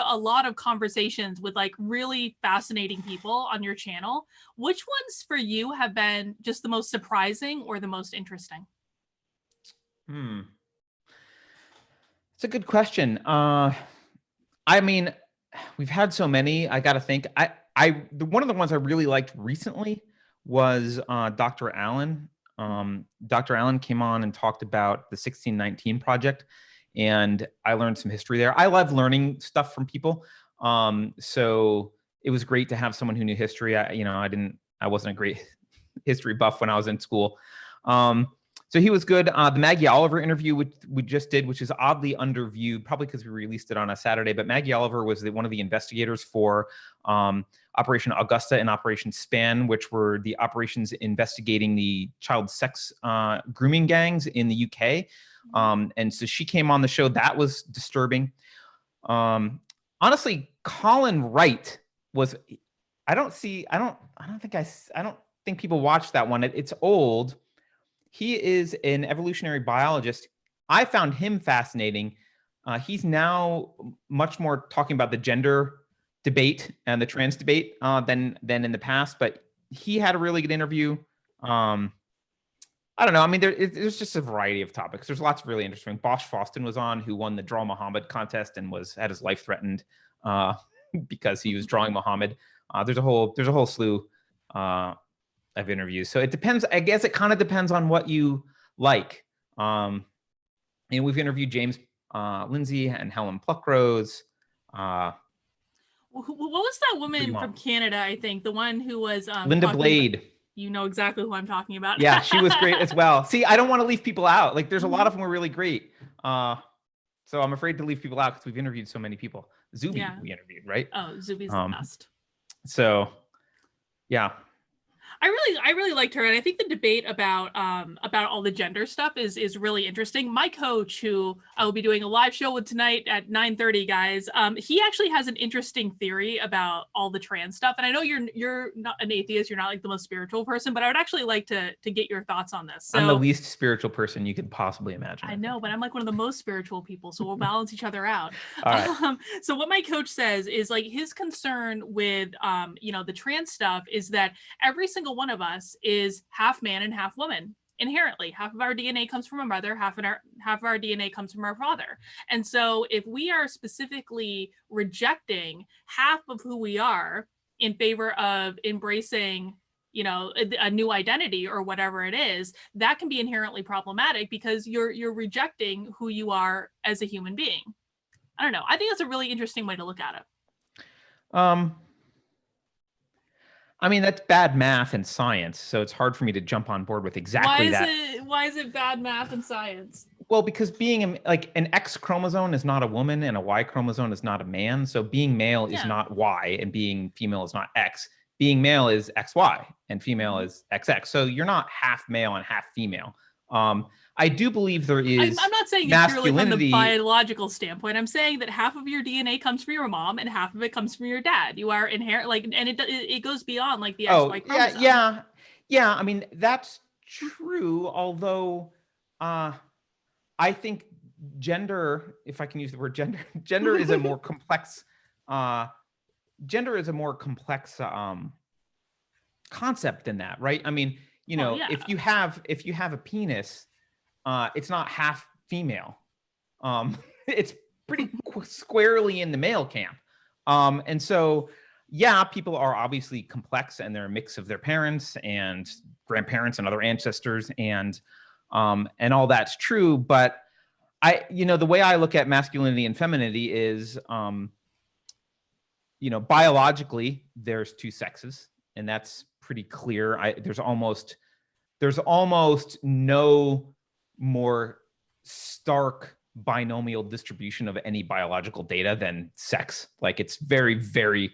a lot of conversations with like really fascinating people on your channel. Which ones for you have been just the most surprising or the most interesting? It's a good question. We've had so many. I got to think. One of the ones I really liked recently was Dr. Allen. Dr. Allen came on and talked about the 1619 project, and I learned some history there. I love learning stuff from people. So it was great to have someone who knew history. I wasn't a great history buff when I was in school. So he was good. The Maggie Oliver interview we just did, which is oddly underviewed, probably because we released it on a Saturday, but Maggie Oliver was one of the investigators for Operation Augusta and Operation Span, which were the operations investigating the child sex grooming gangs in the UK. And so she came on the show. That was disturbing. Honestly, Colin Wright was, I don't think people watch that one. It's old. He is an evolutionary biologist. I found him fascinating. He's now much more talking about the gender debate and the trans debate than in the past, but he had a really good interview. I don't know. There's just a variety of topics. There's lots of really interesting. Bosch Fawston was on, who won the Draw Muhammad contest and had his life threatened because he was drawing Muhammad. There's a whole slew of interviews. So it depends. I guess it kind of depends on what you like. And we've interviewed James Lindsay and Helen Pluckrose. What was that woman from Canada? I think the one who was Linda Blade. You know exactly who I'm talking about. Yeah, she was great as well. See, I don't want to leave people out. Like, there's a lot of them who are really great. So I'm afraid to leave people out because we've interviewed so many people. Zuby, we interviewed, right? Oh, Zuby's the best. So, yeah. I really liked her, and I think the debate about all the gender stuff is really interesting. My coach, who I will be doing a live show with tonight at 9:30, guys, he actually has an interesting theory about all the trans stuff. And I know you're not an atheist, you're not like the most spiritual person, but I would actually like to get your thoughts on this. So, I'm the least spiritual person you could possibly imagine. I know, but I'm like one of the most spiritual people, so we'll balance each other out. All right. So what my coach says is like his concern with the trans stuff is that every single one of us is half man and half woman inherently. Half of our DNA comes from our mother, half of our DNA comes from our father. And so if we are specifically rejecting half of who we are in favor of embracing a new identity or whatever it is, that can be inherently problematic because you're rejecting who you are as a human being. I don't know. I think that's a really interesting way to look at it. That's bad math and science, so it's hard for me to jump on board with exactly that. Why is it bad math and science? Well, because being an X chromosome is not a woman and a Y chromosome is not a man. So being male is not Y and being female is not X. Being male is XY and female is XX. So you're not half male and half female. I do believe there is. I'm not saying it's purely from the biological standpoint. I'm saying that half of your DNA comes from your mom and half of it comes from your dad. You are inherent, and it goes beyond like the XY chromosome. Yeah. That's true. Although, I think gender, if I can use the word gender is a more complex. Gender is a more complex concept than that, right? I mean, you Well, know, yeah. if you have a penis, it's not half female. It's pretty squarely in the male camp. And so, yeah, people are obviously complex, and they're a mix of their parents and grandparents and other ancestors, and all that's true. But the way I look at masculinity and femininity is, biologically, there's two sexes, and that's pretty clear. There's almost no more stark binomial distribution of any biological data than sex. Like, it's very, very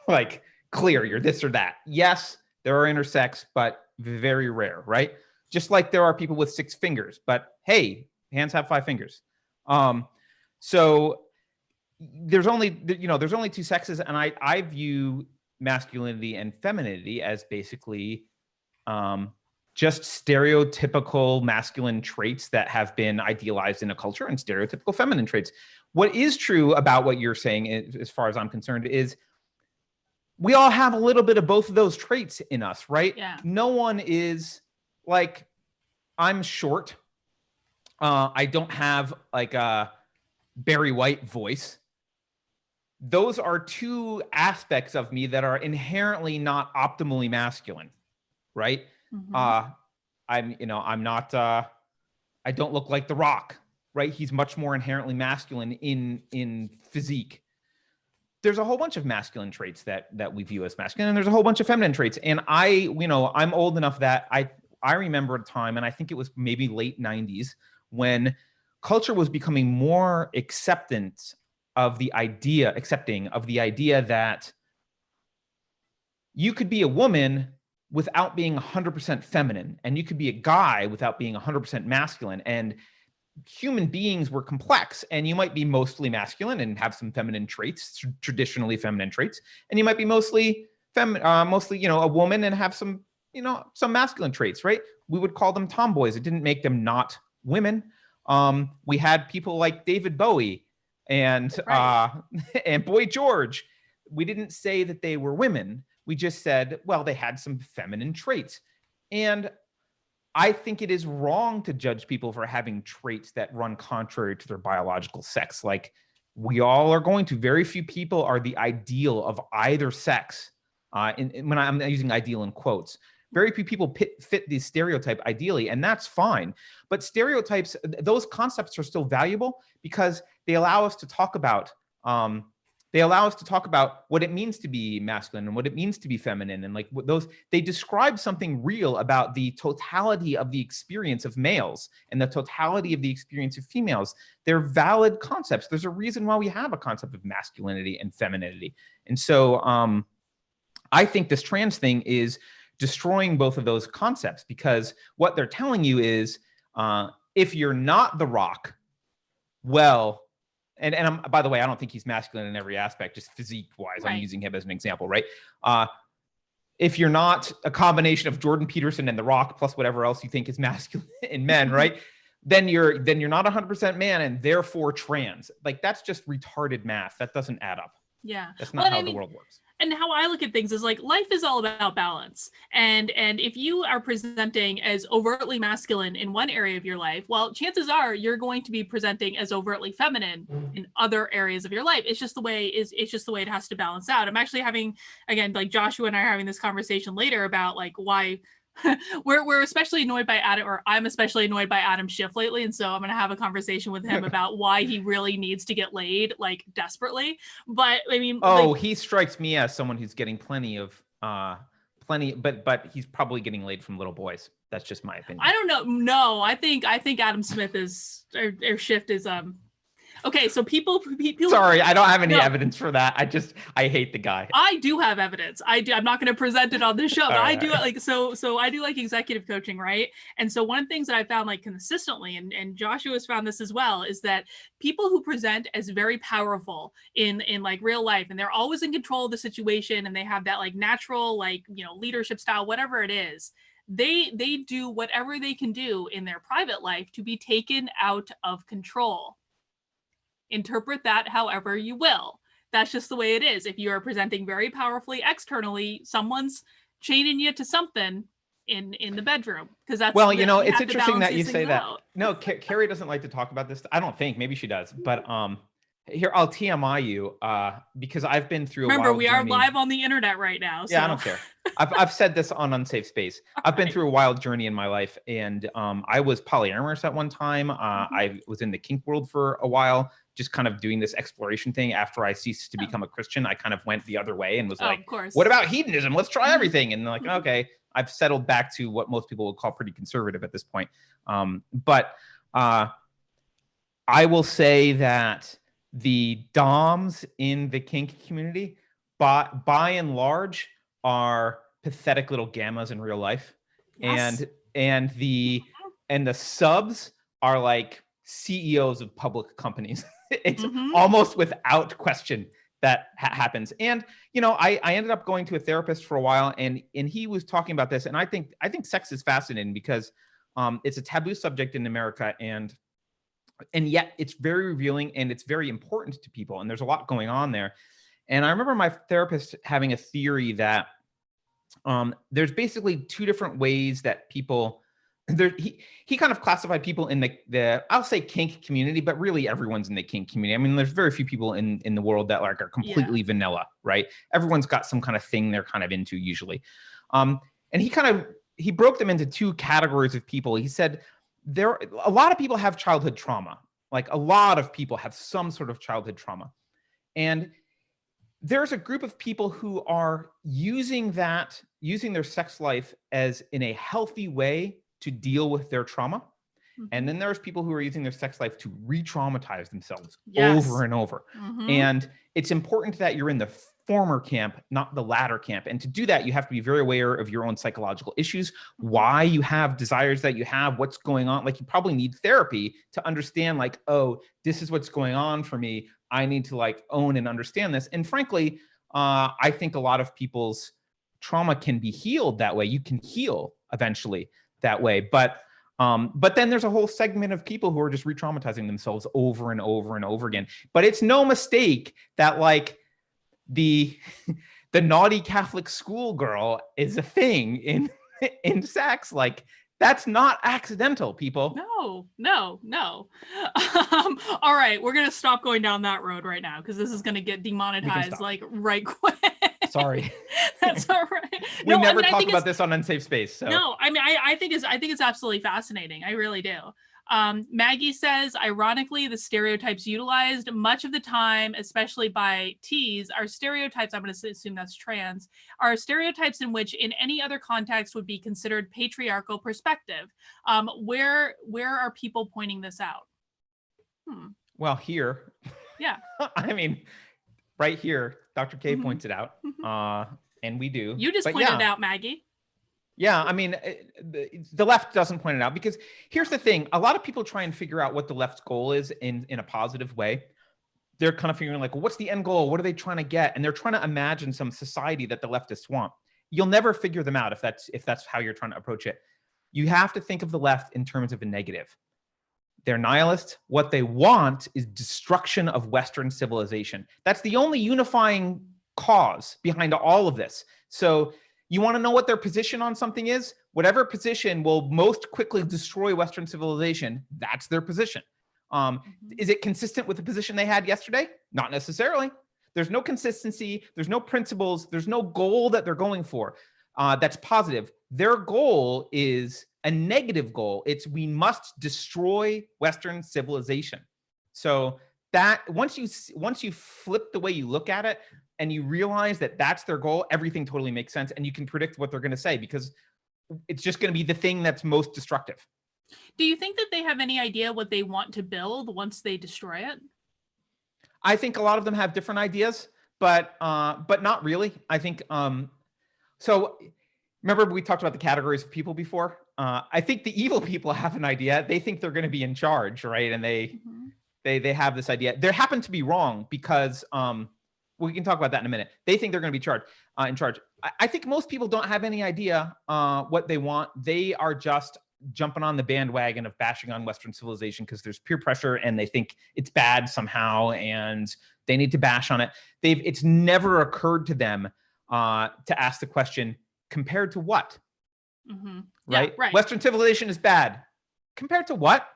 like clear. You're this or that. Yes, there are intersex, but very rare, right? Just like there are people with 6 fingers, but hey, hands have 5 fingers. So there's only two sexes, and I view masculinity and femininity as basically just stereotypical masculine traits that have been idealized in a culture, and stereotypical feminine traits. What is true about what you're saying, as far as I'm concerned, is we all have a little bit of both of those traits in us, right? Yeah. No one is like, I'm short. I don't have like a Barry White voice. Those are two aspects of me that are inherently not optimally masculine, right? Mm-hmm. I'm not, I don't look like The Rock, right? He's much more inherently masculine in physique. There's a whole bunch of masculine traits that we view as masculine, and there's a whole bunch of feminine traits. And I'm old enough that I remember a time, and I think it was maybe late 90s, when culture was becoming more accepting of the idea that you could be a woman without being 100% feminine, and you could be a guy without being 100% masculine. And human beings were complex, and you might be mostly masculine and have some feminine traits, traditionally feminine traits, and you might be mostly a woman and have some masculine traits, right? We would call them tomboys. It didn't make them not women. We had people like David Bowie and Right. and Boy George. We didn't say that they were women. We just said, well, they had some feminine traits. And I think it is wrong to judge people for having traits that run contrary to their biological sex. Like, we all are going to. Very few people are the ideal of either sex. When I'm using ideal in quotes, very few people fit the stereotype ideally, and that's fine. But stereotypes, those concepts are still valuable because they allow us to talk about what it means to be masculine and what it means to be feminine. And like they describe something real about the totality of the experience of males and the totality of the experience of females. They're valid concepts. There's a reason why we have a concept of masculinity and femininity. And so I think this trans thing is destroying both of those concepts, because what they're telling you is, if you're not The Rock, well, and by the way, I don't think he's masculine in every aspect, just physique-wise. Right. I'm using him as an example, right? If you're not a combination of Jordan Peterson and The Rock plus whatever else you think is masculine in men, right? then you're not 100% man, and therefore trans. Like, that's just retarded math. That doesn't add up. Yeah. That's not how the world works. And how I look at things is like, life is all about balance. And if you are presenting as overtly masculine in one area of your life, well, chances are you're going to be presenting as overtly feminine in other areas of your life. It's just the way it has to balance out. I'm actually having, again, like Joshua and I are having this conversation later about like why we're especially annoyed by Adam, or I'm especially annoyed by Adam Schiff lately, and so I'm gonna have a conversation with him about why he really needs to get laid, like, desperately. But I mean, he strikes me as someone who's getting plenty, but he's probably getting laid from little boys. That's just my opinion. I don't know. No, I think Adam Smith is or Schiff is okay, so people Sorry, I don't have any evidence for that. I hate the guy. I do have evidence. I'm not going to present it on this show, but I do like so I do like executive coaching, right? And so one of the things that I found like consistently, and Joshua's found this as well, is that people who present as very powerful in like real life, and they're always in control of the situation, and they have that like natural like, leadership style, whatever it is, they do whatever they can do in their private life to be taken out of control. Interpret that however you will. That's just the way it is. If you are presenting very powerfully externally, someone's chaining you to something in the bedroom, because that's well, you know, you it's have to interesting balance that you these say things that. out. No, Carrie doesn't like to talk about this. I don't think, maybe she does, but here I'll TMI you because I've been through a Remember, wild we are journey. live on the internet right now. Yeah, I So don't care. I've said this on Unsafe Space. I've been right. through a wild journey in my life, and I was polyamorous at one time. I was in the kink world for a while, just kind of doing this exploration thing. After I ceased to become a Christian, I kind of went the other way and was like, of course. what about hedonism? Let's try everything. And like, okay, I've settled back to what most people would call pretty conservative at this point. But I will say that the DOMs in the kink community, by and large, are pathetic little gammas in real life. Yes. And the subs are like CEOs of public companies. It's almost without question that happens. And you know, I ended up going to a therapist for a while, and he was talking about this. And I think sex is fascinating because it's a taboo subject in America, and yet it's very revealing and it's very important to people. And there's a lot going on there. And I remember my therapist having a theory that there's basically two different ways that people there. He kind of classified people in the I'll say kink community, but really everyone's in the kink community. I mean, there's very few people in the world that like are completely vanilla, right? Everyone's got some kind of thing they're kind of into usually. And he broke them into two categories of people. He said a lot of people have childhood trauma. Like a lot of people have some sort of childhood trauma. And there's a group of people who are using their sex life as in a healthy way to deal with their trauma. And then there's people who are using their sex life to re-traumatize themselves over and over. And it's important that you're in the former camp, not the latter camp. And to do that, you have to be very aware of your own psychological issues, why you have desires that you have, what's going on. Like you probably need therapy to understand like, oh, this is what's going on for me. I need to like own and understand this. And frankly, I think a lot of people's trauma can be healed that way. You can heal eventually that way. But then there's a whole segment of people who are just re-traumatizing themselves over and over and over again. But it's no mistake that like the naughty Catholic schoolgirl is a thing in sex. Like that's not accidental, people. No. All right, we're gonna stop going down that road right now because this is gonna get demonetized like right quick. Sorry. That's all right. We never talk about this on Unsafe Space. So no, I mean I think it's absolutely fascinating. I really do. Maggie says, ironically, the stereotypes utilized much of the time, especially by T's, are stereotypes, I'm going to assume that's trans, are stereotypes in which in any other context would be considered patriarchal perspective. Where are people pointing this out? Well, here. Yeah. I mean, right here, Dr. K points it out, and we do. You just pointed it out, Maggie. Yeah, I mean, the left doesn't point it out because here's the thing. A lot of people try and figure out what the left's goal is in a positive way. They're kind of figuring like, well, what's the end goal? What are they trying to get? And they're trying to imagine some society that the leftists want. You'll never figure them out if that's how you're trying to approach it. You have to think of the left in terms of a negative. They're nihilists. What they want is destruction of Western civilization. That's the only unifying cause behind all of this. So you want to know what their position on something is? Whatever position will most quickly destroy Western civilization, that's their position. Is it consistent with the position they had yesterday? Not necessarily. There's no consistency. There's no principles. There's no goal that they're going for that's positive. Their goal is a negative goal. It's we must destroy Western civilization. So that once you flip the way you look at it, and you realize that that's their goal, everything totally makes sense. And you can predict what they're going to say because it's just going to be the thing that's most destructive. Do you think that they have any idea what they want to build once they destroy it? I think a lot of them have different ideas, but not really. I think, so remember we talked about the categories of people before? I think the evil people have an idea. They think they're going to be in charge, right? And they have this idea. They happen to be wrong because, we can talk about that in a minute. They think they're going to be in charge. I think most people don't have any idea what they want. They are just jumping on the bandwagon of bashing on Western civilization because there's peer pressure and they think it's bad somehow and they need to bash on it. It's never occurred to them to ask the question, Compared to what? Mm-hmm. Right? Yeah, right. Western civilization is bad. Compared to what?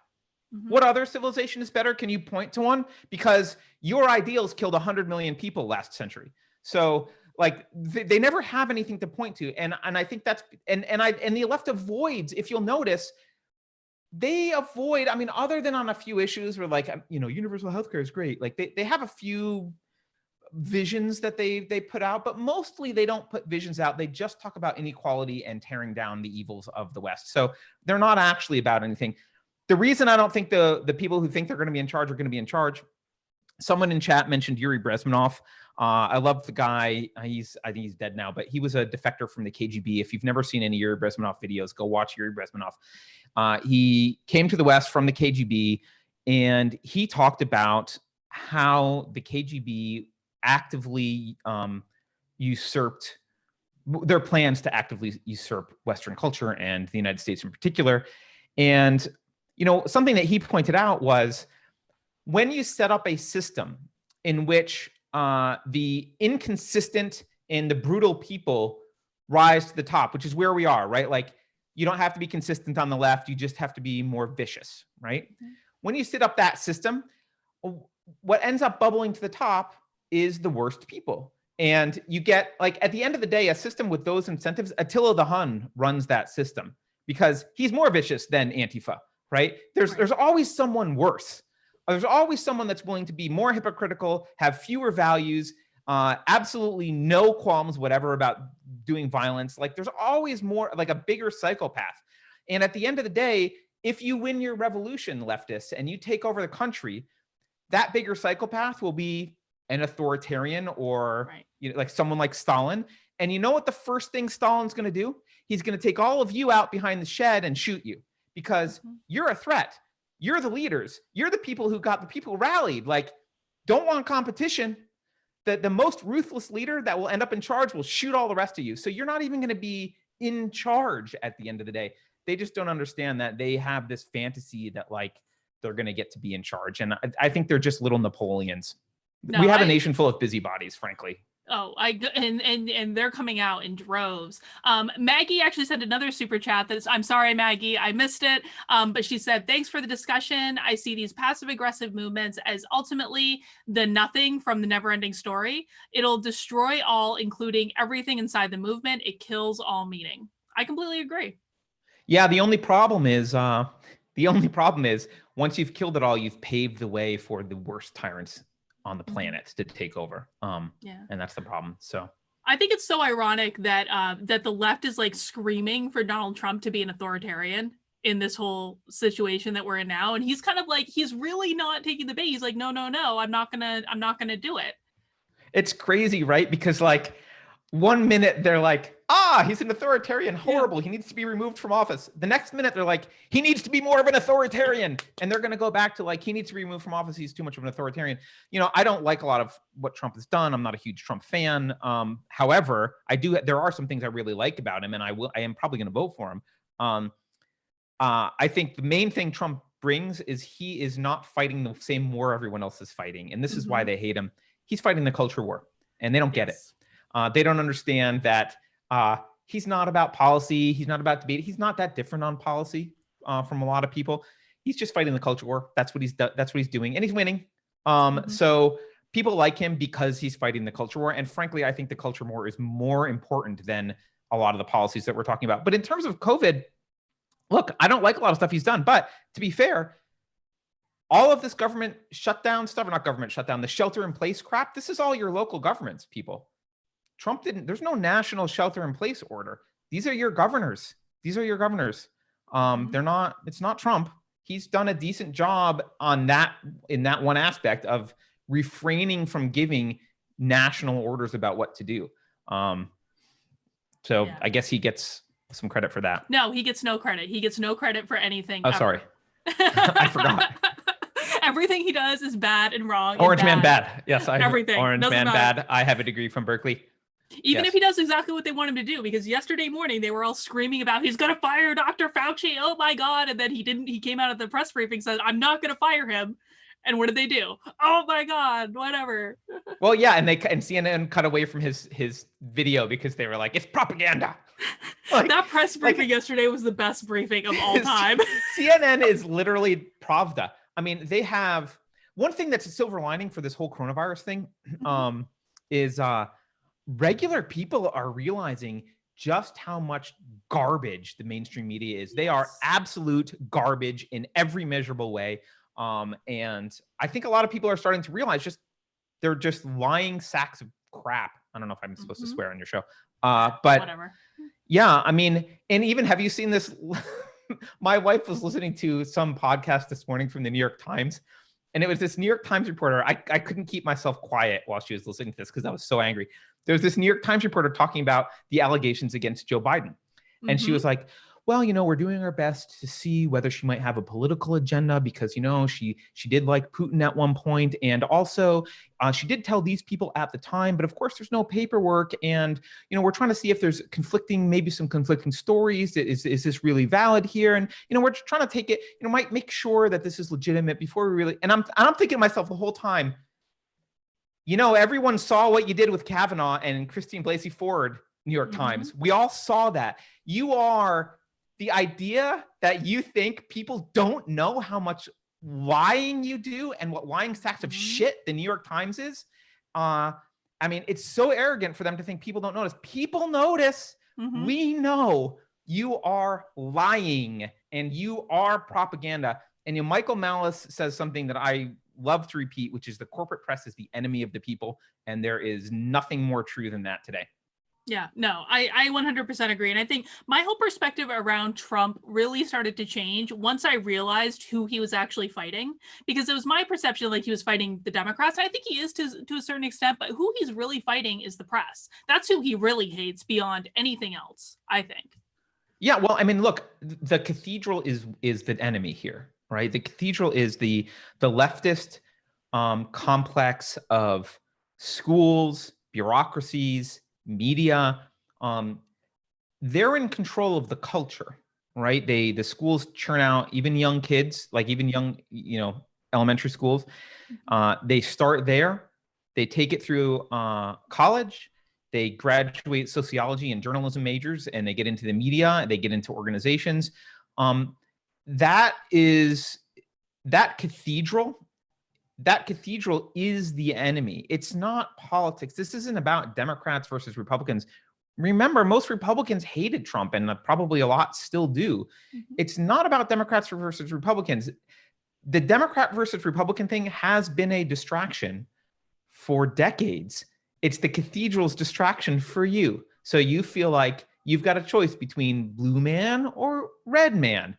Mm-hmm. What other civilization is better? Can you point to one? Because your ideals killed 100 million people last century. So like they never have anything to point to. And I think that's, and the left avoids, if you'll notice, they avoid, I mean, other than on a few issues where like, universal healthcare is great. Like they have a few visions that they put out, but mostly they don't put visions out. They just talk about inequality and tearing down the evils of the West. So they're not actually about anything. The reason I don't think the people who think they're going to be in charge are going to be in charge. Someone in chat mentioned Yuri Bezmenov. I love the guy. I think he's dead now, but he was a defector from the KGB. If you've never seen any Yuri Bezmenov videos, go watch Yuri Bezmenov. He came to the West from the KGB, and he talked about how the KGB actively usurped their plans to actively usurp Western culture and the United States in particular. And something that he pointed out was when you set up a system in which the inconsistent and the brutal people rise to the top, which is where we are, right? Like you don't have to be consistent on the left. You just have to be more vicious, right? Mm-hmm. When you set up that system, what ends up bubbling to the top is the worst people. And you get, like, at the end of the day, a system with those incentives, Attila the Hun runs that system because he's more vicious than Antifa, right? There's always someone worse. There's always someone that's willing to be more hypocritical, have fewer values, absolutely no qualms whatever about doing violence. Like there's always more, like a bigger psychopath. And at the end of the day, if you win your revolution, leftists, and you take over the country, that bigger psychopath will be an authoritarian or like someone like Stalin. And you know what the first thing Stalin's going to do? He's going to take all of you out behind the shed and shoot you because you're a threat. You're the leaders. You're the people who got the people rallied. Like, don't want competition. The most ruthless leader that will end up in charge will shoot all the rest of you. So you're not even going to be in charge at the end of the day. They just don't understand that they have this fantasy that like they're going to get to be in charge. And I think they're just little Napoleons. No, we have a nation full of busybodies, frankly. Oh, and they're coming out in droves. Maggie actually sent another super chat that's, I'm sorry, Maggie, I missed it. But she said, thanks for the discussion. I see these passive aggressive movements as ultimately the nothing from the never ending story. It'll destroy all, including everything inside the movement. It kills all meaning. I completely agree. Yeah. The only problem is once you've killed it all, you've paved the way for the worst tyrants on the planet to take over. And that's the problem. So I think it's so ironic that that the left is like screaming for Donald Trump to be an authoritarian in this whole situation that we're in now. And he's kind of like, he's really not taking the bait. He's like, no, I'm not gonna do it. It's crazy, right? Because like 1 minute they're like, he's an authoritarian, horrible. Yeah. He needs to be removed from office. The next minute they're like, he needs to be more of an authoritarian. And they're going to go back to like, he needs to be removed from office. He's too much of an authoritarian. I don't like a lot of what Trump has done. I'm not a huge Trump fan. However, there are some things I really like about him and I am probably going to vote for him. I think the main thing Trump brings is he is not fighting the same war everyone else is fighting. And this is why they hate him. He's fighting the culture war and they don't get it. They don't understand that he's not about policy. He's not about debate. He's not that different on policy from a lot of people. He's just fighting the culture war. That's what he's doing, and he's winning. So people like him because he's fighting the culture war. And frankly, I think the culture war is more important than a lot of the policies that we're talking about. But in terms of COVID, look, I don't like a lot of stuff he's done. But to be fair, all of this government shutdown stuff, or not government shutdown, the shelter in place crap, this is all your local governments, people. Trump there's no national shelter in place order. These are your governors. It's not Trump. He's done a decent job on that, in that one aspect of refraining from giving national orders about what to do. I guess he gets some credit for that. No, he gets no credit. He gets no credit for anything. Oh, sorry. I forgot. Everything he does is bad and wrong. Orange man bad. Yes, everything. Orange man bad. I have a degree from Berkeley. Even if he does exactly what they want him to do, because yesterday morning they were all screaming about he's going to fire Dr. Fauci. Oh my God. And then he didn't. He came out at the press briefing, said, I'm not going to fire him. And what did they do? Oh my God, whatever. Well, yeah, and CNN cut away from his video because they were like, it's propaganda. Like, that press briefing yesterday was the best briefing of all time. CNN is literally Pravda. I mean, they have one thing that's a silver lining for this whole coronavirus thing is regular people are realizing just how much garbage the mainstream media is. They are absolute garbage in every measurable way. And I think a lot of people are starting to realize they're just lying sacks of crap. I don't know if I'm supposed to swear on your show. But whatever. Yeah, I mean, and even have you seen this? My wife was listening to some podcast this morning from the New York Times, and it was this New York Times reporter. I couldn't keep myself quiet while she was listening to this because I was so angry. There's this New York Times reporter talking about the allegations against Joe Biden. And she was like, well, we're doing our best to see whether she might have a political agenda because, she did like Putin at one point. And also she did tell these people at the time, but of course there's no paperwork. And, we're trying to see if there's maybe some conflicting stories. Is this really valid here? And, we're just trying to take it, might make sure that this is legitimate before we really, and I'm thinking to myself the whole time, everyone saw what you did with Kavanaugh and Christine Blasey Ford, New York Times. We all saw that. You are the idea that you think people don't know how much lying you do and what lying sacks of shit the New York Times is. I mean, it's so arrogant for them to think people don't notice. People notice. We know you are lying and you are propaganda. And Michael Malice says something that I love to repeat, which is the corporate press is the enemy of the people. And there is nothing more true than that today. Yeah, no, I 100% agree. And I think my whole perspective around Trump really started to change once I realized who he was actually fighting, because it was my perception like he was fighting the Democrats. And I think he is to a certain extent, but who he's really fighting is the press. That's who he really hates beyond anything else, I think. Yeah, well, I mean, look, the cathedral is the enemy here, right? The cathedral is the leftist complex of schools, bureaucracies, media. They're in control of the culture, right? The schools churn out even young kids, like even young, elementary schools. They start there, they take it through college, they graduate sociology and journalism majors, and they get into the media, they get into organizations. That cathedral is the enemy. It's not politics. This isn't about Democrats versus Republicans. Remember, most Republicans hated Trump, and probably a lot still do. It's not about Democrats versus Republicans. The Democrat versus Republican thing has been a distraction for decades. It's the cathedral's distraction for you. So you feel like you've got a choice between blue man or red man.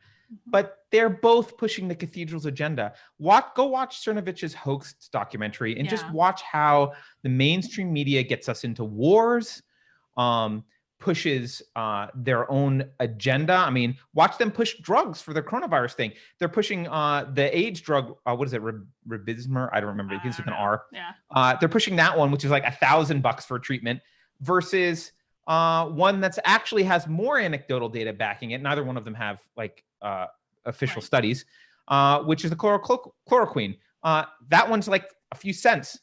But they're both pushing the cathedral's agenda. Go watch Cernovich's hoax documentary and just watch how the mainstream media gets us into wars, pushes their own agenda. I mean, watch them push drugs for the coronavirus thing. They're pushing the AIDS drug. What is it? Ribismer? I don't remember. It begins with an R. Yeah. They're pushing that one, which is like $1,000 for a treatment, versus one that's actually has more anecdotal data backing it. Neither one of them have official studies, which is the chloroquine. That one's like a few cents.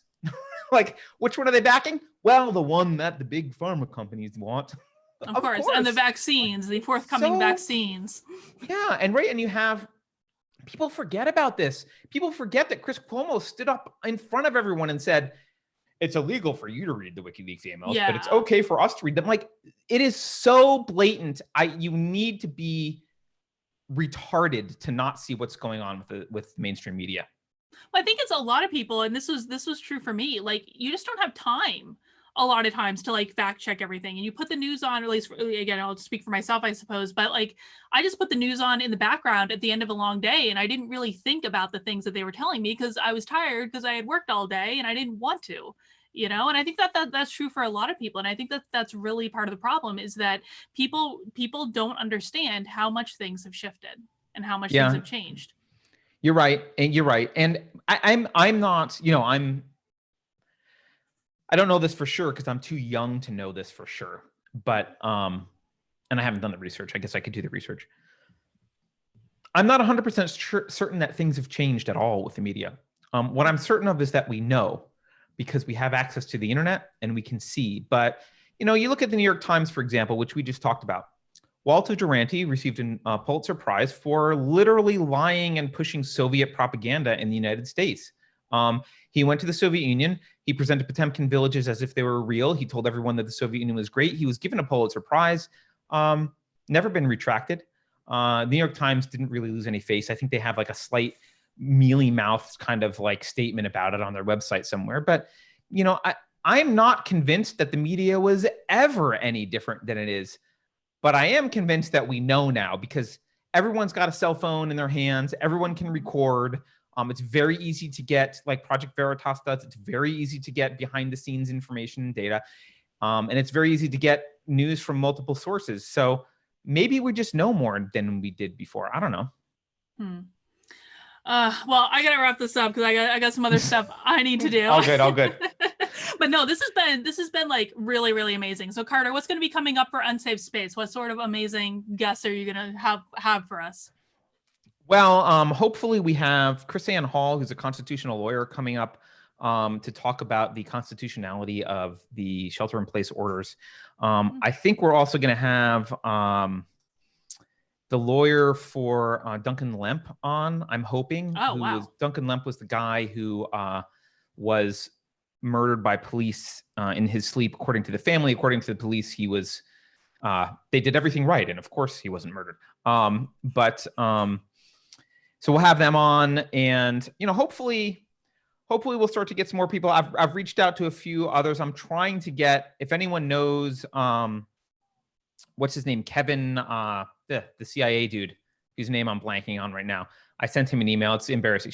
Like, which one are they backing? Well, the one that the big pharma companies want. Of course. And the vaccines, the forthcoming vaccines. Yeah, and you have people forget about this. People forget that Chris Cuomo stood up in front of everyone and said, it's illegal for you to read the WikiLeaks emails, but it's okay for us to read them. Like, it is so blatant. You need to be retarded to not see what's going on with mainstream media. Well, I think it's a lot of people, and this was true for me. Like, you just don't have time a lot of times to fact check everything, and you put the news on. At least, again, I'll speak for myself, I suppose. But I just put the news on in the background at the end of a long day, and I didn't really think about the things that they were telling me because I was tired because I had worked all day and I didn't want to. And I think that's true for a lot of people. And I think that's really part of the problem is that people don't understand how much things have shifted and how much things have changed. You're right. And I'm not, I don't know this for sure because I'm too young to know this for sure. But, and I haven't done the research. I guess I could do the research. I'm not 100% certain that things have changed at all with the media. What I'm certain of is that we know, because we have access to the internet and we can see. But, you look at the New York Times, for example, which we just talked about. Walter Duranty received a Pulitzer Prize for literally lying and pushing Soviet propaganda in the United States. He went to the Soviet Union. He presented Potemkin villages as if they were real. He told everyone that the Soviet Union was great. He was given a Pulitzer Prize, never been retracted. The New York Times didn't really lose any face. I think they have like a slight mealy-mouthed kind of like statement about it on their website somewhere. But, I'm not convinced that the media was ever any different than it is. But I am convinced that we know now, because everyone's got a cell phone in their hands. Everyone can record. It's very easy to get, like Project Veritas does. It's very easy to get behind the scenes information and data. And it's very easy to get news from multiple sources. So maybe we just know more than we did before. I don't know. Well, I gotta wrap this up because I got some other stuff I need to do. All good. But no, this has been like really, really amazing. So Carter, what's going to be coming up for Unsafe Space? What sort of amazing guests are you going to have for us? Well, hopefully we have Chris Ann Hall, who's a constitutional lawyer, coming up to talk about the constitutionality of the shelter-in-place orders. I think we're also going to have the lawyer for Duncan Lemp on, I'm hoping. Oh, wow. Duncan Lemp was the guy who was murdered by police in his sleep, according to the family. According to the police, he was, they did everything right. And of course he wasn't murdered. So we'll have them on, and, hopefully we'll start to get some more people. I've reached out to a few others. I'm trying to get, if anyone knows, what's his name? Kevin, the CIA dude, whose name I'm blanking on right now. I sent him an email. It's embarrassing.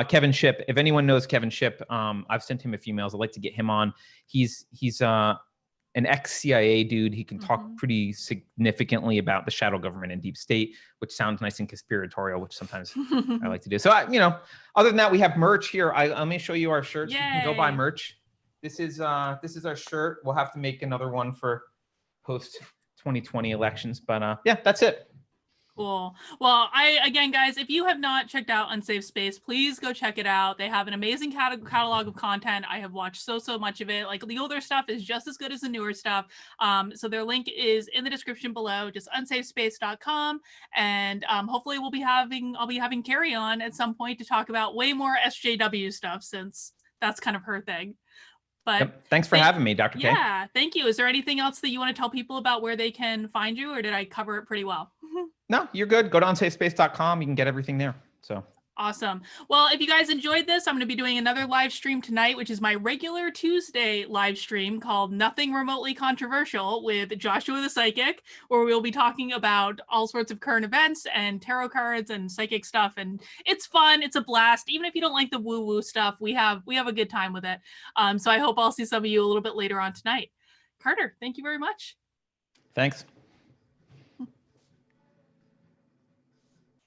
Kevin Shipp. If anyone knows Kevin Shipp, I've sent him a few emails. I'd like to get him on. He's an ex-CIA dude. He can talk pretty significantly about the shadow government and deep state, which sounds nice and conspiratorial, which sometimes I like to do. So, other than that, we have merch here. Let me show you our shirts. Yay. You can go buy merch. This is our shirt. We'll have to make another one for post 2020 elections, but yeah, that's it. Cool. Well, again, guys, if you have not checked out Unsafe Space, please go check it out. They have an amazing catalog of content. I have watched so much of it. Like, the older stuff is just as good as the newer stuff. So their link is in the description below, just unsafespace.com. And hopefully I'll be having Carrie on at some point to talk about way more SJW stuff, since that's kind of her thing. But yep. Thanks for having me, Dr. K. Yeah, thank you. Is there anything else that you want to tell people about where they can find you, or did I cover it pretty well? No, you're good. Go to unsafespace.com. You can get everything there. So awesome. Well, if you guys enjoyed this, I'm going to be doing another live stream tonight, which is my regular Tuesday live stream called Nothing Remotely Controversial with Joshua the Psychic, where we'll be talking about all sorts of current events and tarot cards and psychic stuff. And it's fun. It's a blast. Even if you don't like the woo-woo stuff, we have a good time with it. So I hope I'll see some of you a little bit later on tonight. Carter, thank you very much. Thanks.